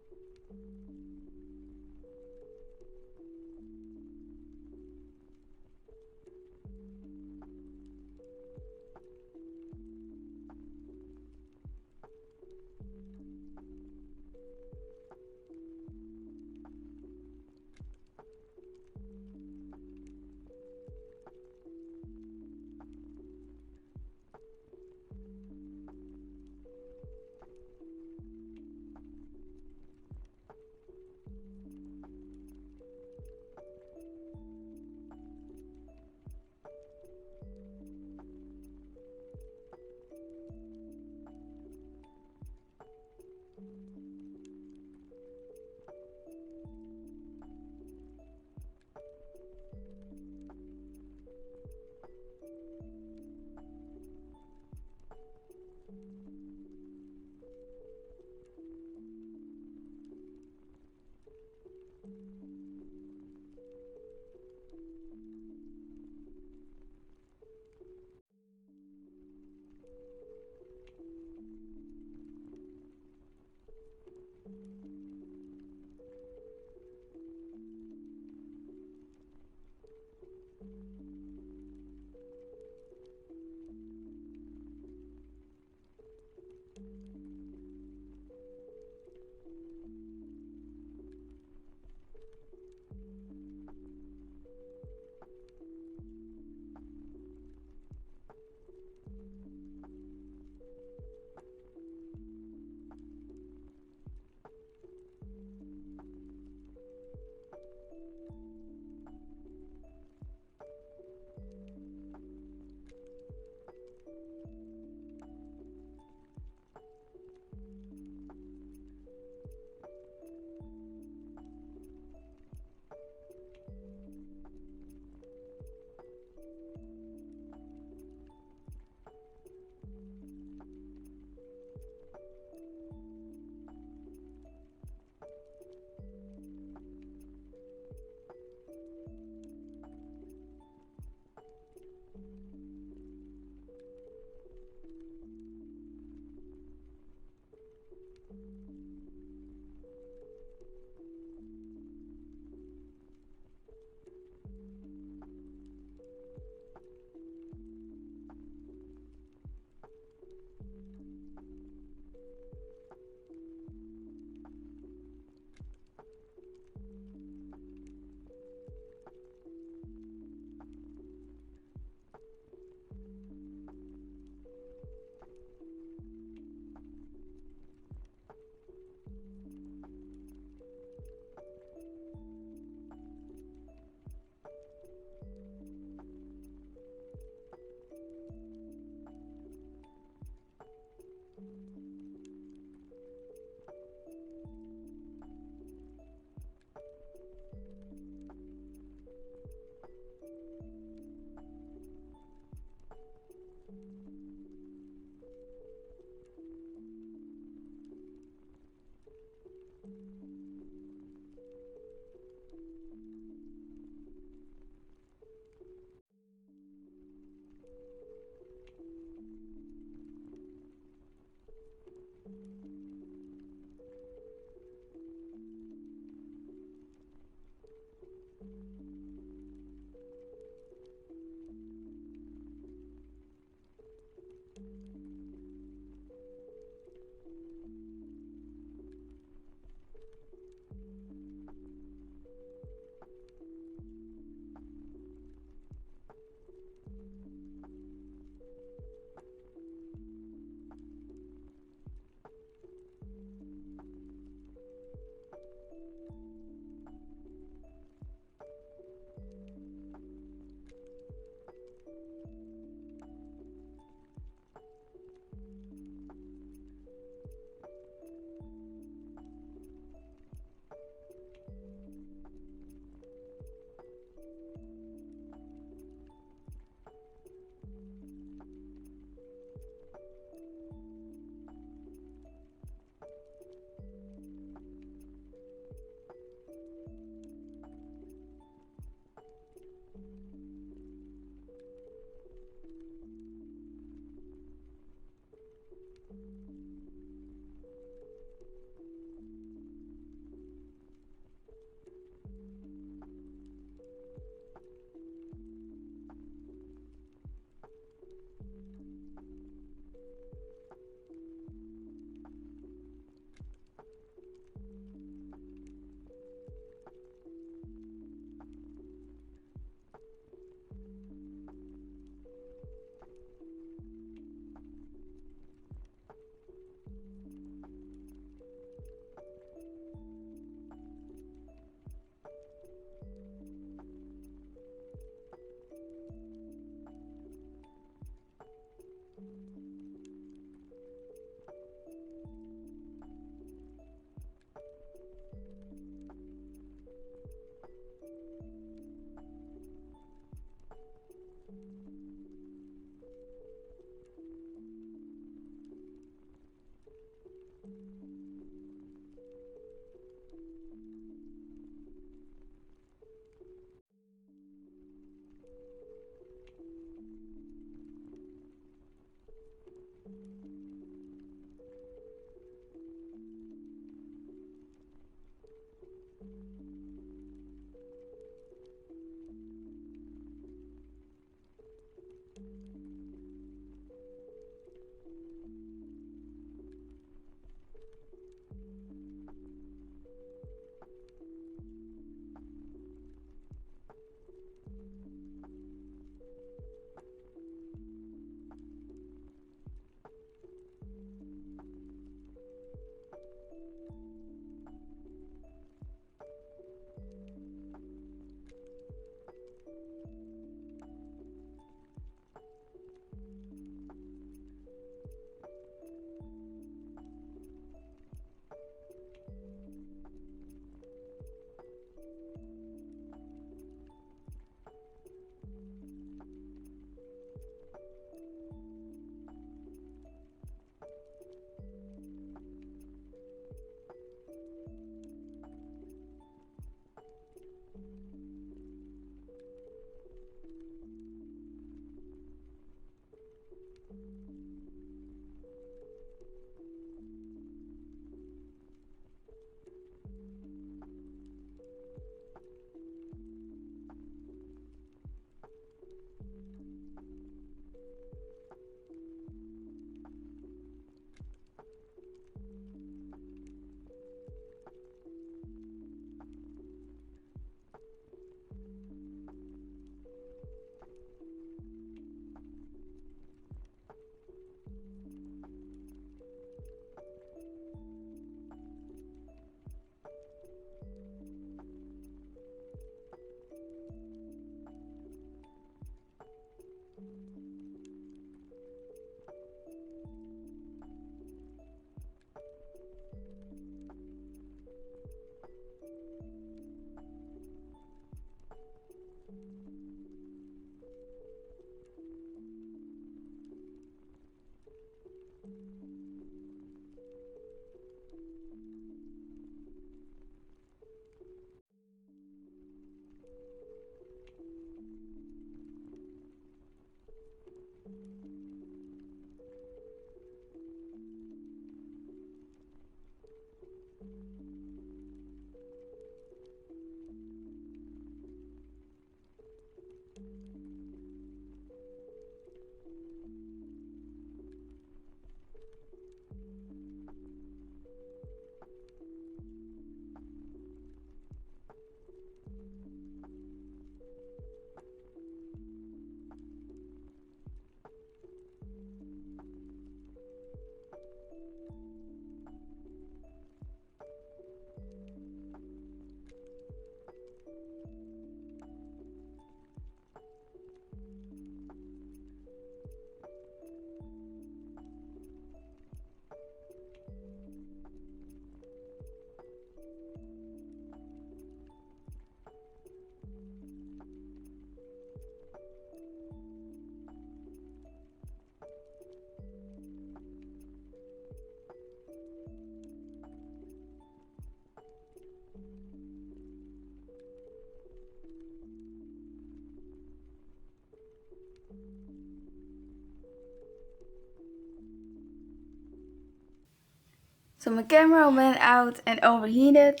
So my camera went out and overheated.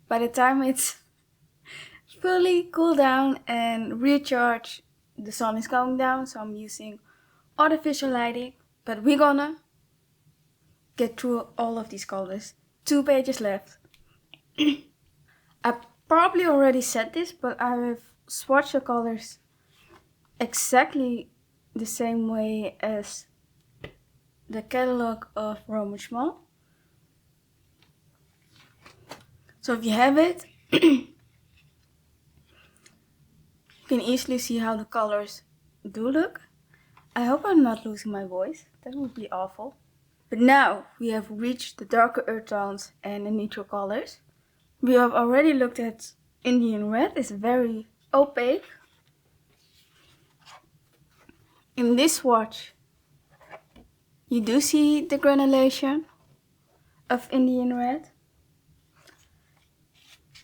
By the time it's fully cooled down and recharged, the sun is going down, so I'm using artificial lighting. But we're gonna get through all of these colors. 2 pages left. I probably already said this, but I've swatched the colors exactly the same way as the catalog of Roman Szmal. So if you have it, you can easily see how the colors do look. I hope I'm not losing my voice. That would be awful. But now we have reached the darker earth tones and the neutral colors. We have already looked at Indian red. It's very opaque. In this swatch, you do see the granulation of Indian red.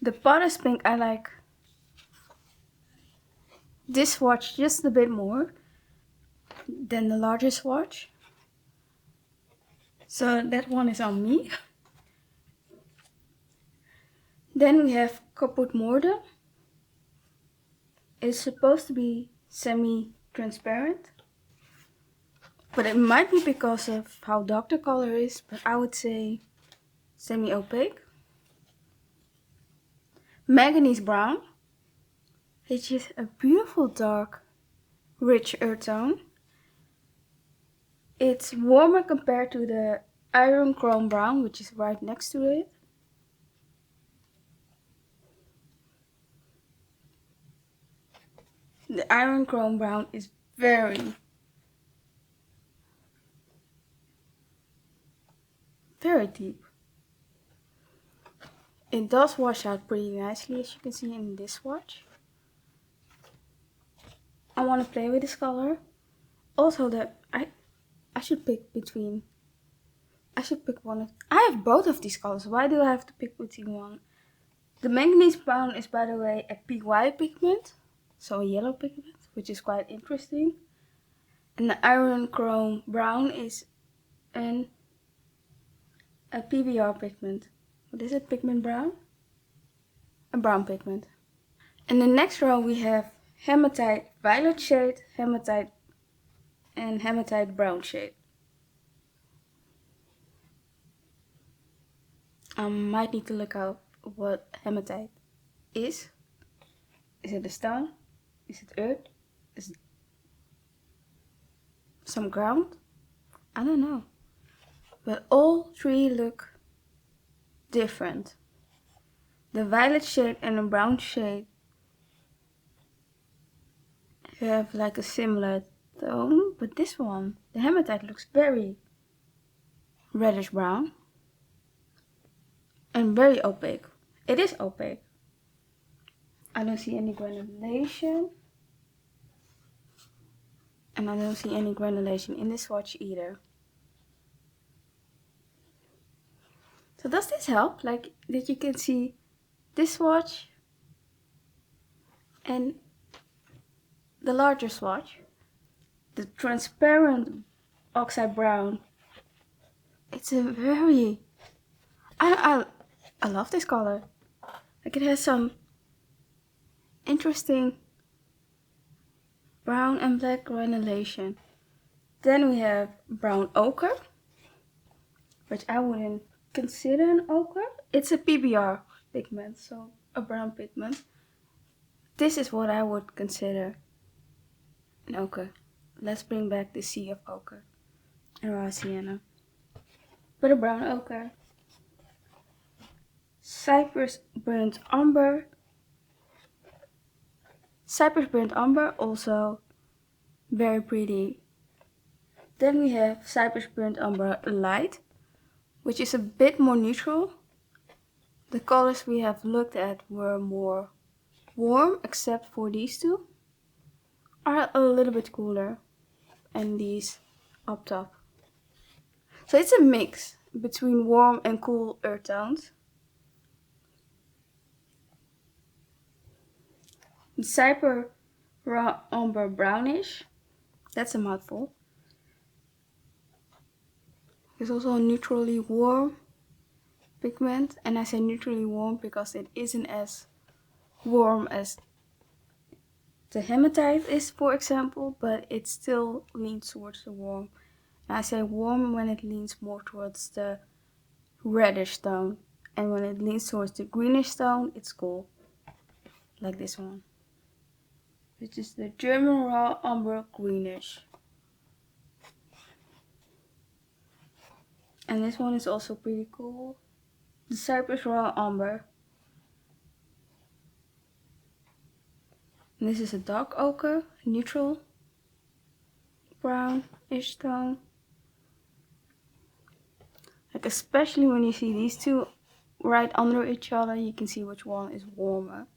The Paris pink, I like this swatch just a bit more than the larger swatch. So that one is on me. Then we have Caput Morte. It's supposed to be semi-transparent. But it might be because of how dark the color is, but I would say semi-opaque. Manganese brown, which is a beautiful dark, rich earth tone. It's warmer compared to the iron chrome brown, which is right next to it. The iron chrome brown is very deep. It does wash out pretty nicely, as you can see in this swatch. I want to play with this color. Also, I should pick between. I should pick one of. I have both of these colors. Why do I have to pick between one? The manganese brown is, by the way, a PY pigment, so a yellow pigment, which is quite interesting. And the iron chrome brown is a PBR pigment. What is it? Pigment brown? A brown pigment. In the next row we have hematite violet shade, hematite and hematite brown shade. I might need to look up what hematite is. Is it a stone? Is it earth? Is it some ground? I don't know. But all three look different. The violet shade and the brown shade have like a similar tone, but this one, the hematite, looks very reddish brown and very opaque. It is opaque. I don't see any granulation, and I don't see any granulation in this swatch either. So does this help? Like that you can see this swatch and the larger swatch, the transparent oxide brown. It's a very, I love this color. Like it has some interesting brown and black granulation. Then we have brown ochre, which I wouldn't consider an ochre. It's a PBR pigment, so a brown pigment. This is what I would consider an ochre. Let's bring back the sea of ochre and raw sienna. But a brown ochre. Cypress burnt umber. Cypress burnt umber, also very pretty. Then we have Cypress burnt umber light, which is a bit more neutral. The colors we have looked at were more warm, except for these two are a little bit cooler, and these up top. So it's a mix between warm and cool earth tones. The Cypress raw umber brownish, that's a mouthful. It's also neutrally warm pigment, and I say neutrally warm because it isn't as warm as the hematite is, for example, but it still leans towards the warm. And I say warm when it leans more towards the reddish tone, and when it leans towards the greenish tone, it's cool, like this one, which is the German raw umber greenish. And this one is also pretty cool, the Cyprus raw umber. And this is a dark ochre, neutral brownish tone. Like, especially when you see these two right under each other, you can see which one is warmer.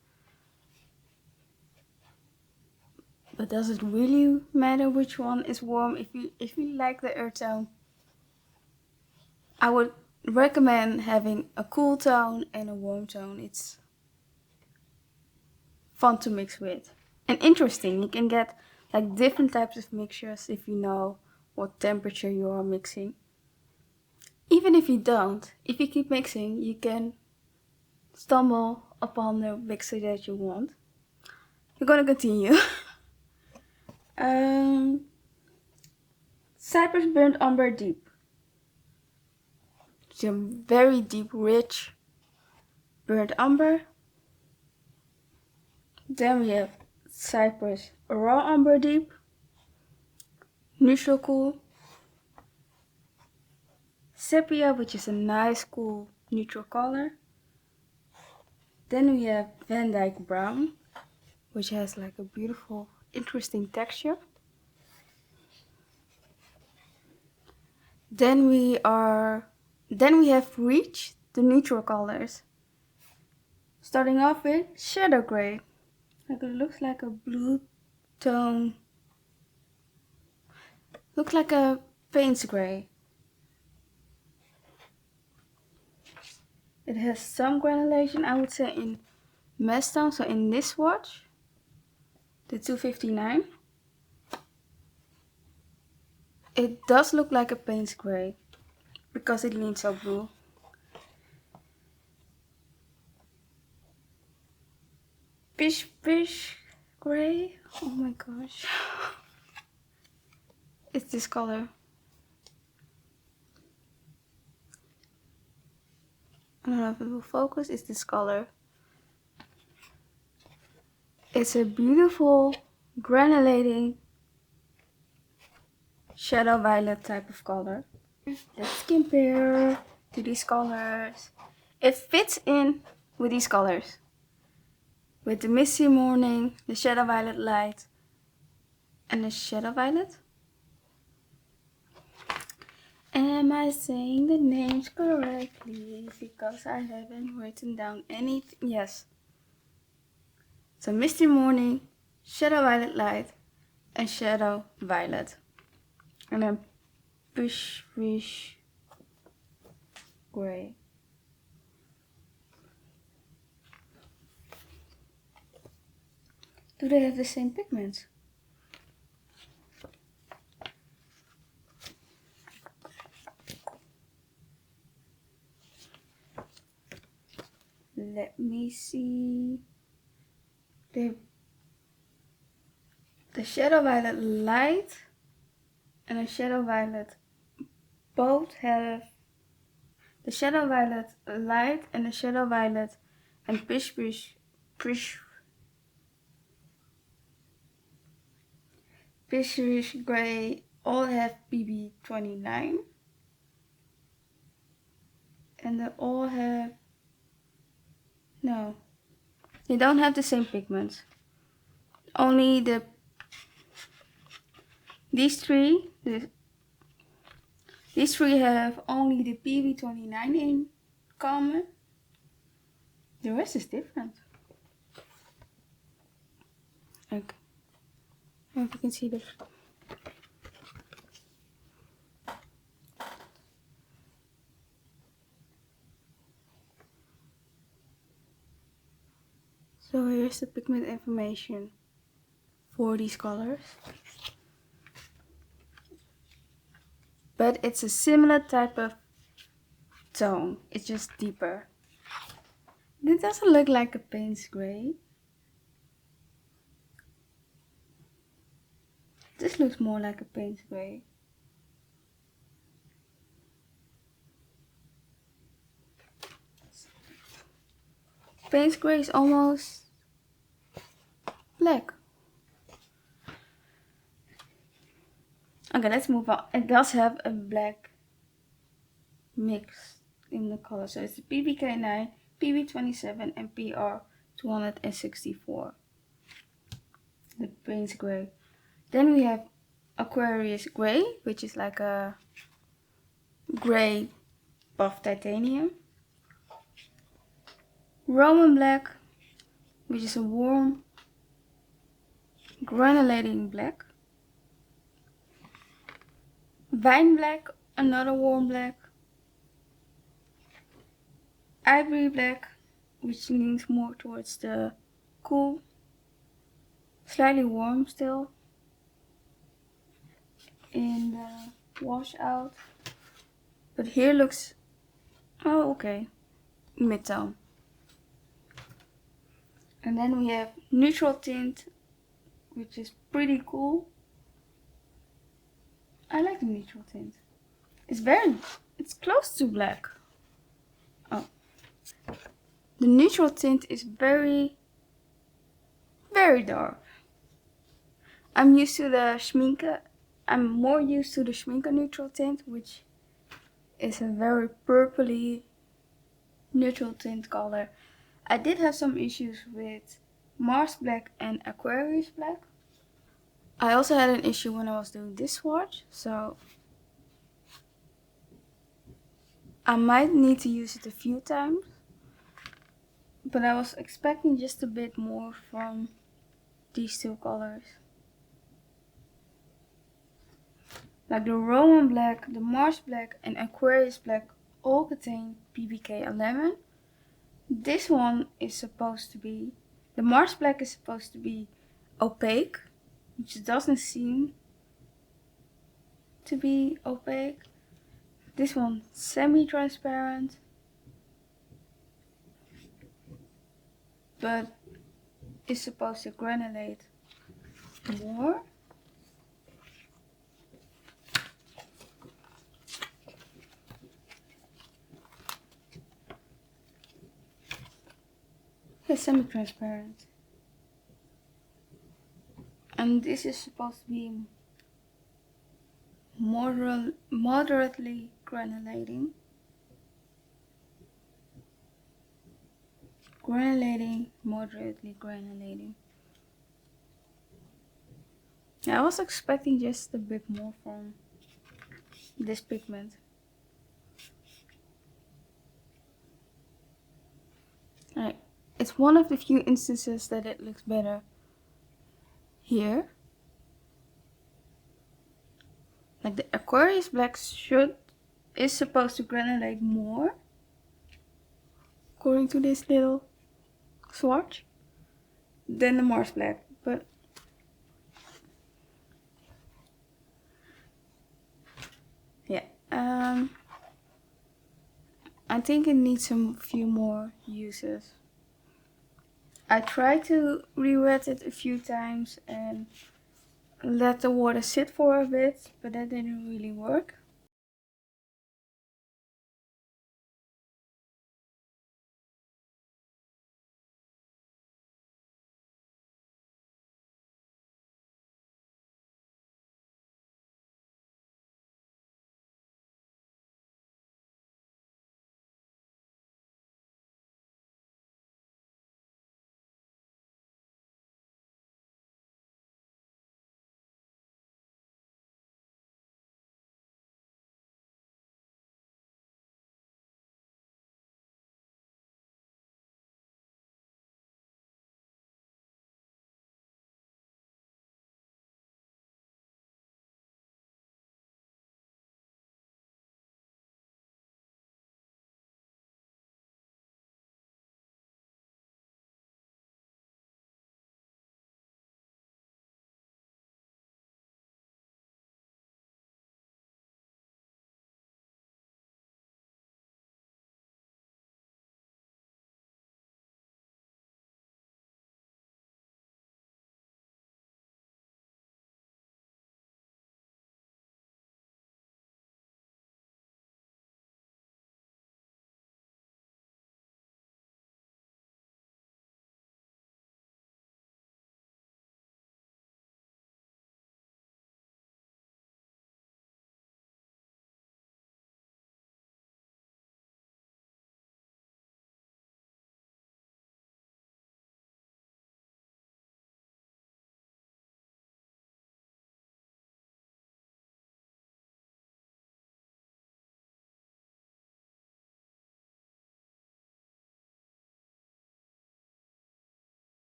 But does it really matter which one is warm? If you like the earth tone, I would recommend having a cool tone and a warm tone. It's fun to mix with. And interesting, you can get like different types of mixtures if you know what temperature you are mixing. Even if you don't, if you keep mixing, you can stumble upon the mixer that you want. We're gonna continue. Cyprus burnt umber deep. It's a very deep, rich burnt umber. Then we have Cyprus raw umber deep, neutral cool. Sepia, which is a nice cool neutral color. Then we have Van Dyke brown, which has like a beautiful, interesting texture. Then we have reached the neutral colors. Starting off with shadow gray. Like, it looks like a blue tone. Looks like a Payne's gray. It has some granulation, I would say, in mesh tone, so in this swatch, the 259. It does look like a Payne's gray because it leans so blue. Fish gray. Oh my gosh. It's this color. I don't know if it will focus. It's this color. It's a beautiful granulating shadow violet type of color. Let's compare to these colors. It fits in with these colors. With the misty morning, the shadow violet light, and the shadow violet. Am I saying the names correctly? Because I haven't written down anything. Yes. So misty morning, shadow violet light, and shadow violet. And then fish gray. Do they have the same pigments? Let me see. The shadow violet light and the shadow violet both have the shadow violet light and the shadow violet and fish gray all have BB29, and they all have, no, they don't have the same pigments. Only these three have only the BB29 in common. The rest is different. Okay. I don't know if you can see this. So here's the pigment information for these colors. But it's a similar type of tone. It's just deeper. This doesn't look like a Payne's gray. This looks more like a Payne's gray. Payne's gray is almost black. Okay, let's move on. It does have a black mix in the color. So it's PBK9, PB27 and PR264. The Payne's gray. Then we have Aquarius gray, which is like a gray buff titanium. Roman black, which is a warm granulating black. Wine black, another warm black. Ivory black, which leans more towards the cool, slightly warm still in the washout, but here looks, oh okay, mid-tone. And then we have neutral tint, which is pretty cool. I like the neutral tint. It's close to black. Oh. The neutral tint is very dark. I'm more used to the Schminke neutral tint, which is a very purpley neutral tint color. I did have some issues with Mars black and Aquarius black. I also had an issue when I was doing this swatch, so I might need to use it a few times, but I was expecting just a bit more from these two colors. Like the Roman black, the Mars black and Aquarius black all contain PBK11. This one is supposed to be, the Mars black is supposed to be opaque, which doesn't seem to be opaque. This one semi-transparent, but is supposed to granulate more. It's semi-transparent. And this is supposed to be moderately granulating. Moderately granulating. Yeah, I was expecting just a bit more from this pigment. Alright, it's one of the few instances that it looks better here. Like the Aquarius black is supposed to granulate more, according to this little swatch, than the Mars black, but yeah, I think it needs a few more uses. I tried to re-wet it a few times and let the water sit for a bit, but that didn't really work.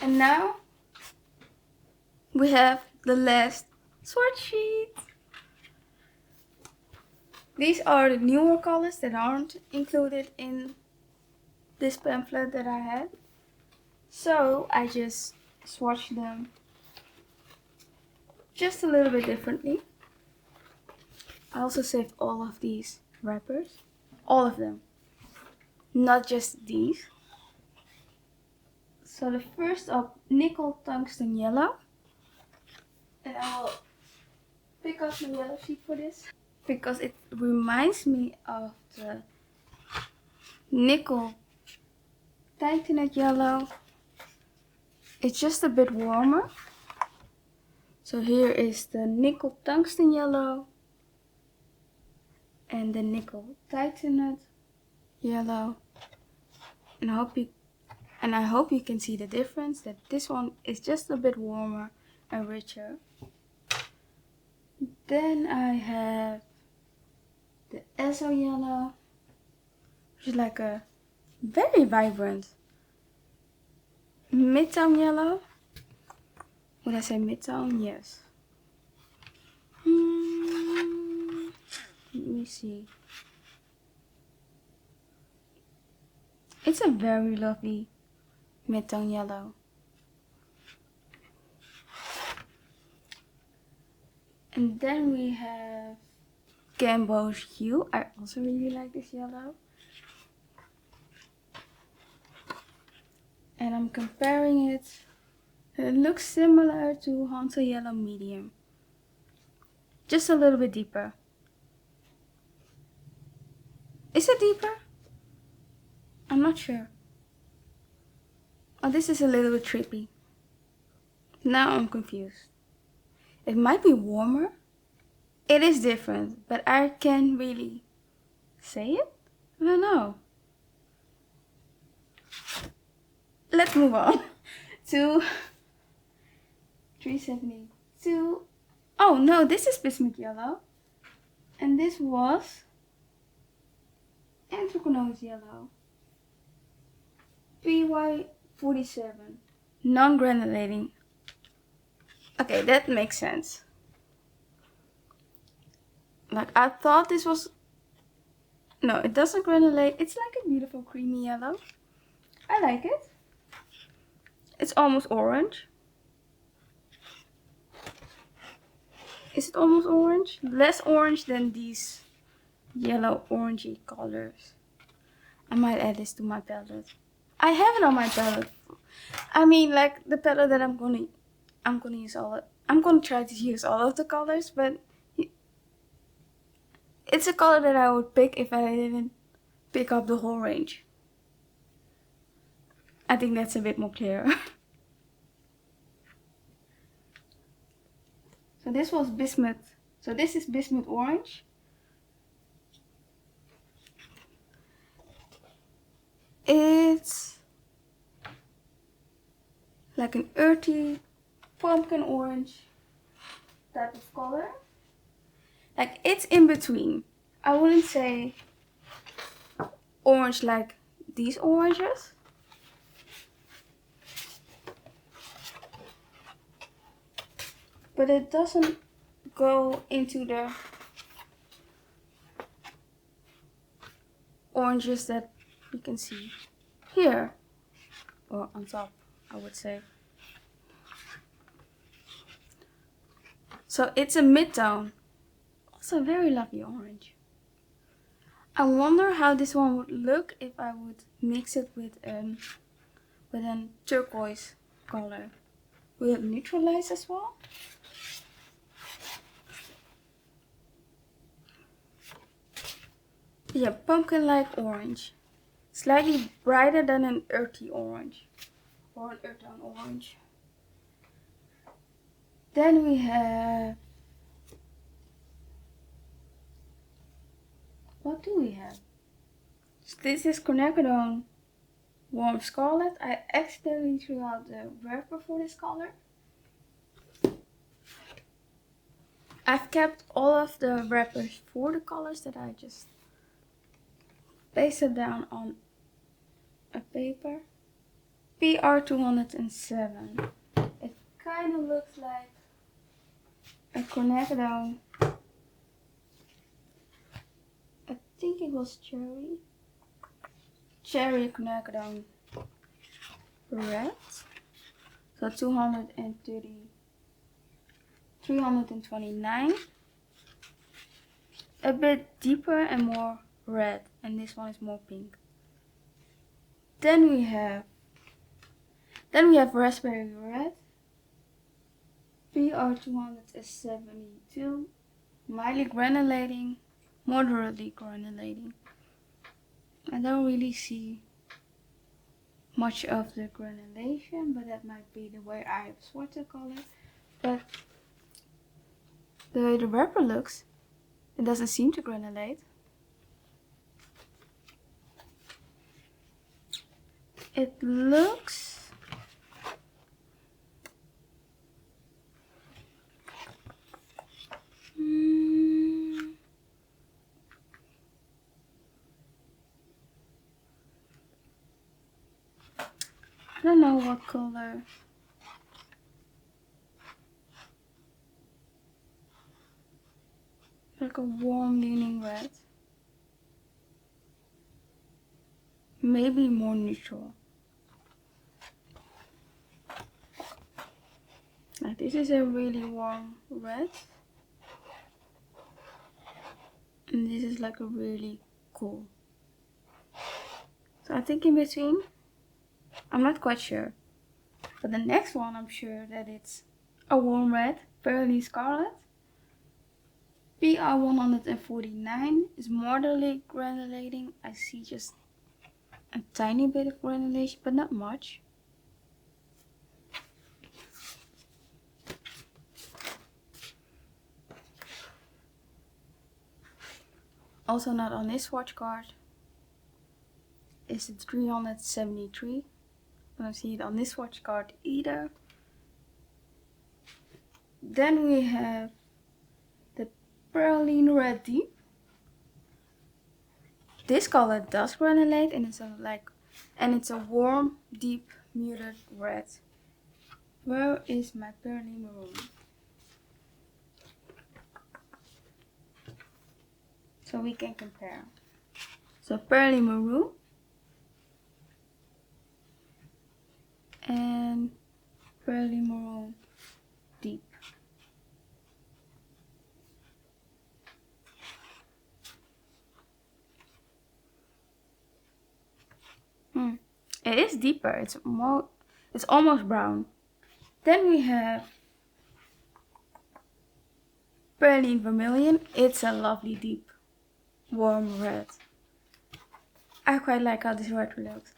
And now we have the last swatch sheet. These are the newer colors that aren't included in this pamphlet that I had. So I just swatched them just a little bit differently. I also saved all of these wrappers. All of them. Not just these. So the first up, nickel tungsten yellow. And I will pick up my yellow sheet for this, because it reminds me of the nickel titanate yellow. It's just a bit warmer. So here is the nickel tungsten yellow and the nickel titanate yellow. And I hope you can see the difference, that this one is just a bit warmer and richer. Then I have the Esso yellow, which is like a very vibrant midtown yellow. Would I say midtown? Yes. Let me see. It's a very lovely midtown yellow. And then we have Gamboge hue. I also really like this yellow. And I'm comparing it. It looks similar to Hansa Yellow Medium. Just a little bit deeper. Is it deeper? I'm not sure. Oh, this is a little bit trippy. Now I'm confused. It might be warmer. It is different, but I can't really say it. I don't know. Let's move on to 372. Oh no, this is bismuth yellow. And this was anthracnose yellow. PY47. Non-granulating. Okay, that makes sense. Like, I thought this was... No, it doesn't granulate. It's like a beautiful creamy yellow. I like it. It's almost orange. Is it almost orange? Less orange than these yellow orangey colors. I might add this to my palette. I have it on my palette. I mean, like the palette that I'm gonna use I'm gonna try to use all of the colors, but it's a color that I would pick if I didn't pick up the whole range. I think that's a bit more clear. So this was bismuth. So this is bismuth orange. It's like an earthy pumpkin orange type of color. Like, it's in between. I wouldn't say orange like these oranges. But it doesn't go into the oranges that you can see here, or on top, I would say. So it's a midtone. Also a very lovely orange. I wonder how this one would look if I would mix it with a turquoise color. Will it neutralize as well? Yeah, pumpkin-like orange. Slightly brighter than an earthy orange. Or an earthy orange. Then we have... What do we have? So this is Quinacridone Warm Scarlet. I accidentally threw out the wrapper for this color. I've kept all of the wrappers for the colors that I just pasted down on a paper. PR207. It kind of looks like a quinacridone. I think it was cherry quinacridone red. So 329. A bit deeper and more red, and this one is more pink. Then we have raspberry red. PR272. Mildly granulating, moderately granulating. I don't really see much of the granulation, but that might be the way I have swatched the color. But the way the wrapper looks, it doesn't seem to granulate. It looks I don't know what color. Like a warm leaning red. Maybe more neutral. Like this is a really warm red. And this is like a really cool. So I think in between. I'm not quite sure. But the next one, I'm sure that it's a warm red, Pearly Scarlet. PR149 is moderately granulating. I see just a tiny bit of granulation, but not much. Also not on this swatch card is the 373. I don't see it on this swatch card either. Then we have the Praline Red Deep. This color does granulate, and it's a warm, deep, muted red. Where is my Pearly Maroon? So we can compare. So Pearly Maroon and Pearly Maroon Deep. It is deeper. It's almost brown. Then we have Pearly Vermilion. It's a lovely deep, warm red. I quite like how this red looks.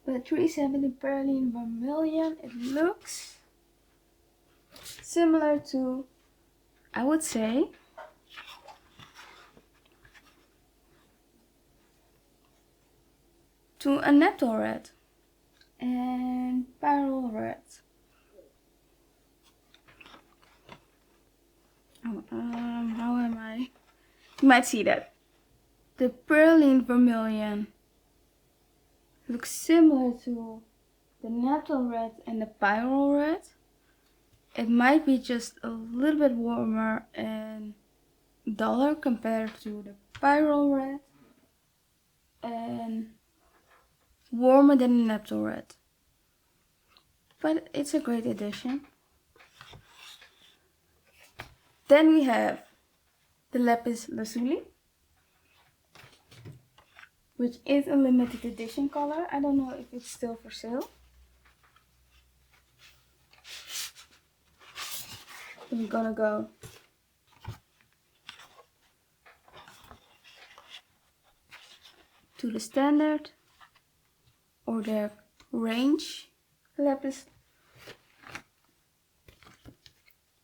But 370 Pearly Vermilion, it looks similar to, I would say, to a Neptune red and Pyrrole red. How am I? You might see that. The Pearline Vermilion looks similar to the Neptune red and the Pyrrole red. It might be just a little bit warmer and duller compared to the Pyrrole red, and warmer than the Neptune red. But it's a great addition. Then we have the Lapis Lazuli, which is a limited edition color. I don't know if it's still for sale. I'm gonna go to the standard or the range lapis.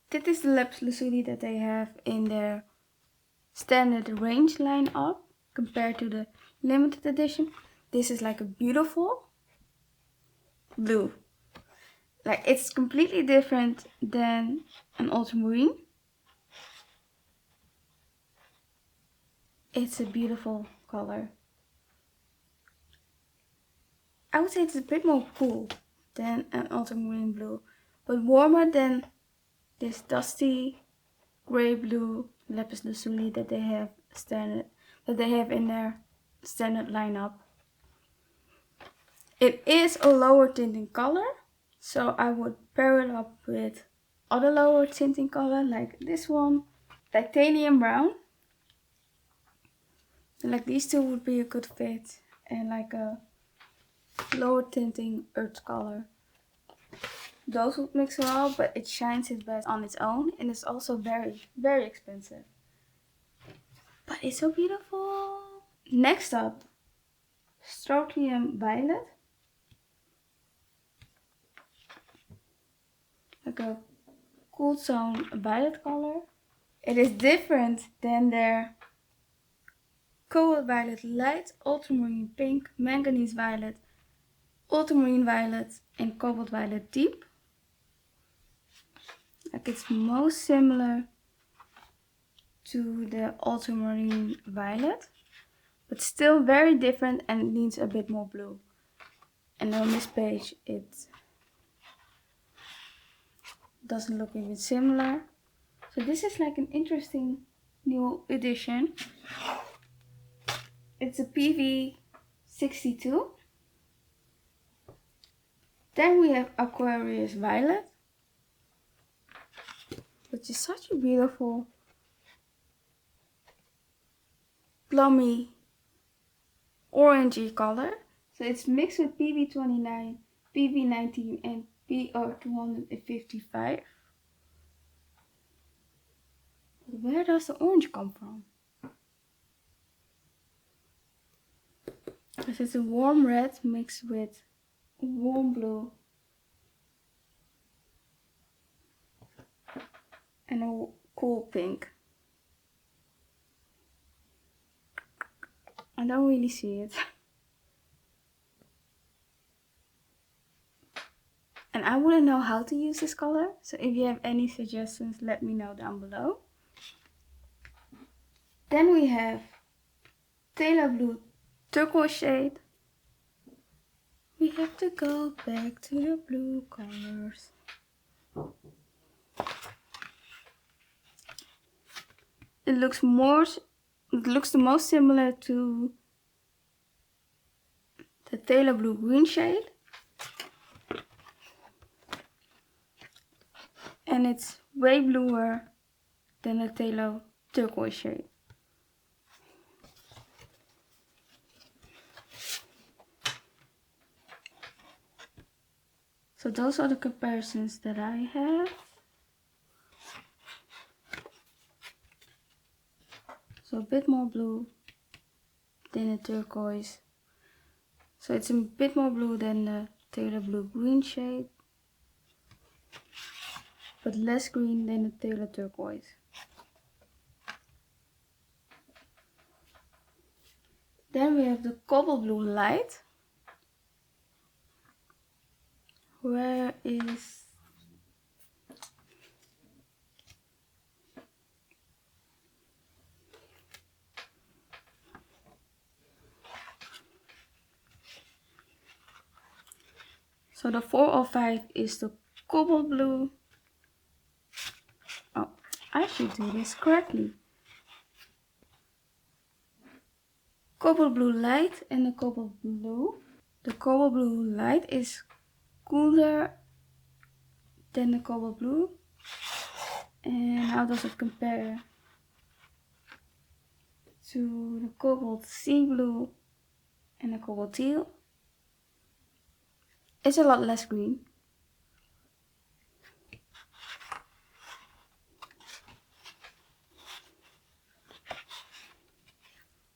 This is the lapis lazuli that they have in their standard range lineup compared to the limited edition. This is like a beautiful blue. Like it's completely different than an ultramarine. It's a beautiful color. I would say it's a bit more cool than an ultramarine blue, but warmer than this dusty gray blue lapis lazuli that they have in their standard lineup. It is a lower tinting color, so I would pair it up with other lower tinting color like this one, titanium brown. Like these two would be a good fit, and like a lower tinting earth color. Those would mix well, but it shines its best on its own, and it's also very, very expensive. But it's so beautiful. Next up, strontium violet. Like a cool tone violet color. It is different than their cobalt violet light, ultramarine pink, manganese violet, ultramarine violet, and cobalt violet deep. Like it's most similar to the ultramarine violet, but still very different and needs a bit more blue. And on this page it doesn't look even similar. So this is like an interesting new edition. It's a PV 62. Then we have Aquarius Violet, which is such a beautiful plummy orangey color. So it's mixed with PV29, PV19 and PR255. Where does the orange come from? Because it's a warm red mixed with warm blue and a cool pink. I don't really see it. And I wouldn't know how to use this color, so if you have any suggestions, let me know down below. Then we have Taylor Blue turquoise shade. We have to go back to the blue colors. It looks the most similar to the Taylor Blue green shade. And it's way bluer than the Taylor turquoise shade. So those are the comparisons that I have. So a bit more blue than the turquoise. So it's a bit more blue than the Taylor Blue green shade, but less green than the Taylor turquoise. Then we have the cobalt blue light. Where is... So the 405 is the cobalt blue. Oh, I should do this correctly. Cobalt blue light and the cobalt blue. The cobalt blue light is cooler than the cobalt blue. And how does it compare to the cobalt sea blue and the cobalt teal? It's a lot less green.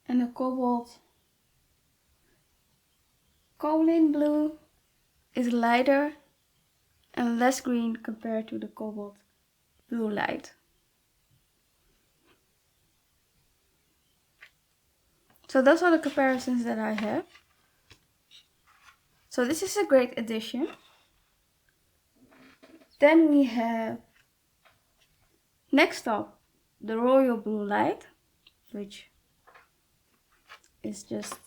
And the cobalt kaolin blue is lighter and less green compared to the cobalt blue light. So those are the comparisons that I have. So this is a great addition. Then we have, next up, the royal blue light, which is just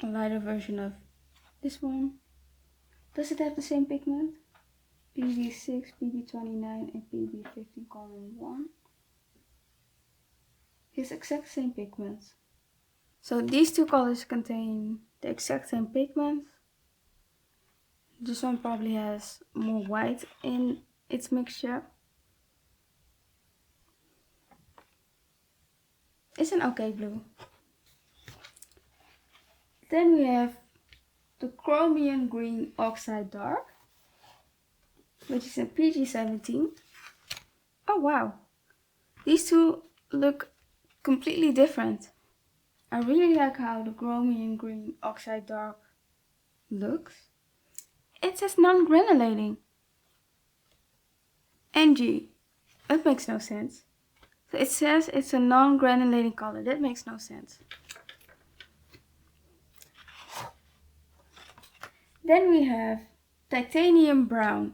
a lighter version of This one, does it have the same pigment? PB6, PB29 and PB15 column 1. It's exact same pigments. So these two colors contain the exact same pigments. This one probably has more white in its mixture. It's an okay blue. Then we have the Chromium Green Oxide Dark, which is a PG17. Oh wow, these two look completely different. I really like how the Chromium Green Oxide Dark looks. It says non-granulating. NG. That makes no sense. So it says it's a non-granulating color. That makes no sense. Then we have Titanium Brown.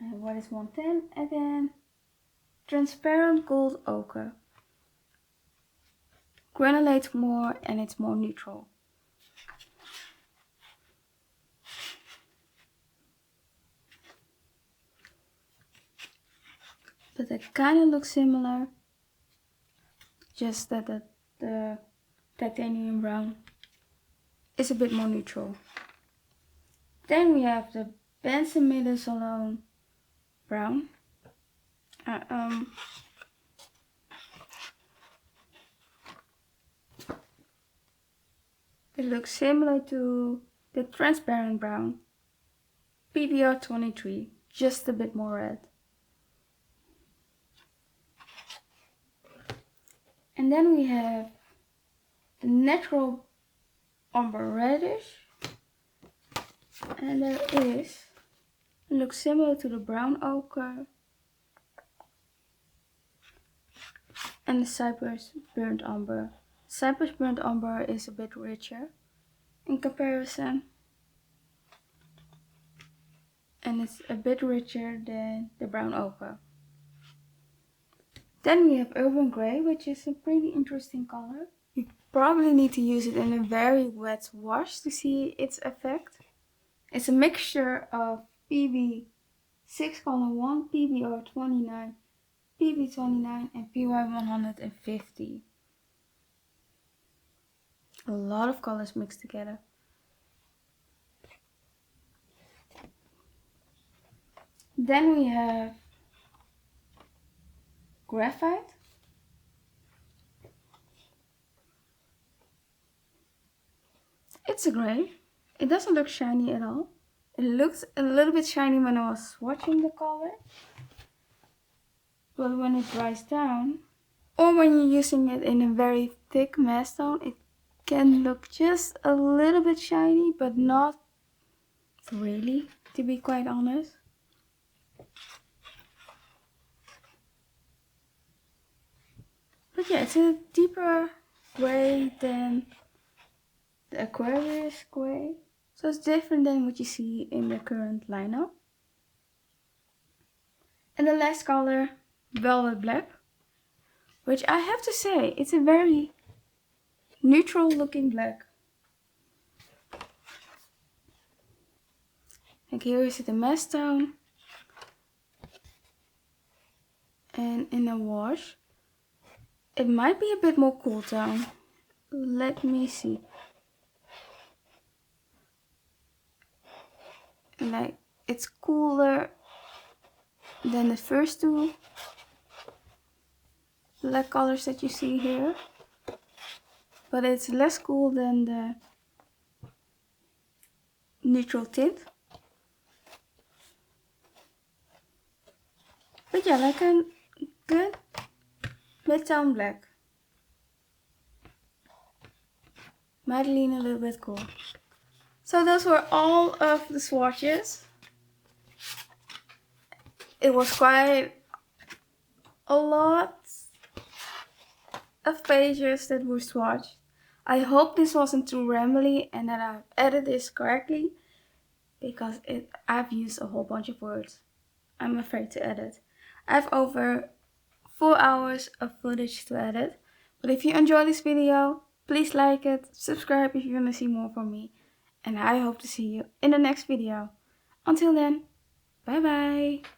And what is 110? And then Transparent Gold Ochre. Granulates more and it's more neutral. But they kind of look similar, just that the Titanium Brown is a bit more neutral. Then we have the Benzimidazolone Brown. It looks similar to the Transparent Brown, PBR23, just a bit more red. And then we have the Natural Umber Reddish. And there is, it looks similar to the Brown Ochre and the Cypress Burnt Umber. Cypress Burnt Umber is a bit richer in comparison. And it's a bit richer than the Brown Ochre. Then we have Urban Grey, which is a pretty interesting color. You probably need to use it in a very wet wash to see its effect. It's a mixture of PB6 column 1, PBR29, PB29 and PY150. A lot of colors mixed together. Then we have Graphite. It's a gray. It doesn't look shiny at all. It looks a little bit shiny when I was swatching the color. But when it dries down, or when you're using it in a very thick mass tone, it can look just a little bit shiny, but not really, to be quite honest. But yeah, it's a deeper gray than the Aquarius gray. So it's different than what you see in the current lineup. And the last color, Velvet Black, which I have to say, it's a very neutral looking black. Like here is the mass tone. And in a wash, it might be a bit more cool tone. Let me see. Like it's cooler than the first two black colors that you see here, but it's less cool than the neutral tint. But yeah, like a good mid-tone black. Might lean a little bit cool. So those were all of the swatches. It was quite a lot of pages that were swatched. I hope this wasn't too rambly and that I've edited this correctly, because I've used a whole bunch of words. I'm afraid to edit. I have over 4 hours of footage to edit. But if you enjoy this video, please like it, subscribe if you want to see more from me. And I hope to see you in the next video. Until then, bye bye!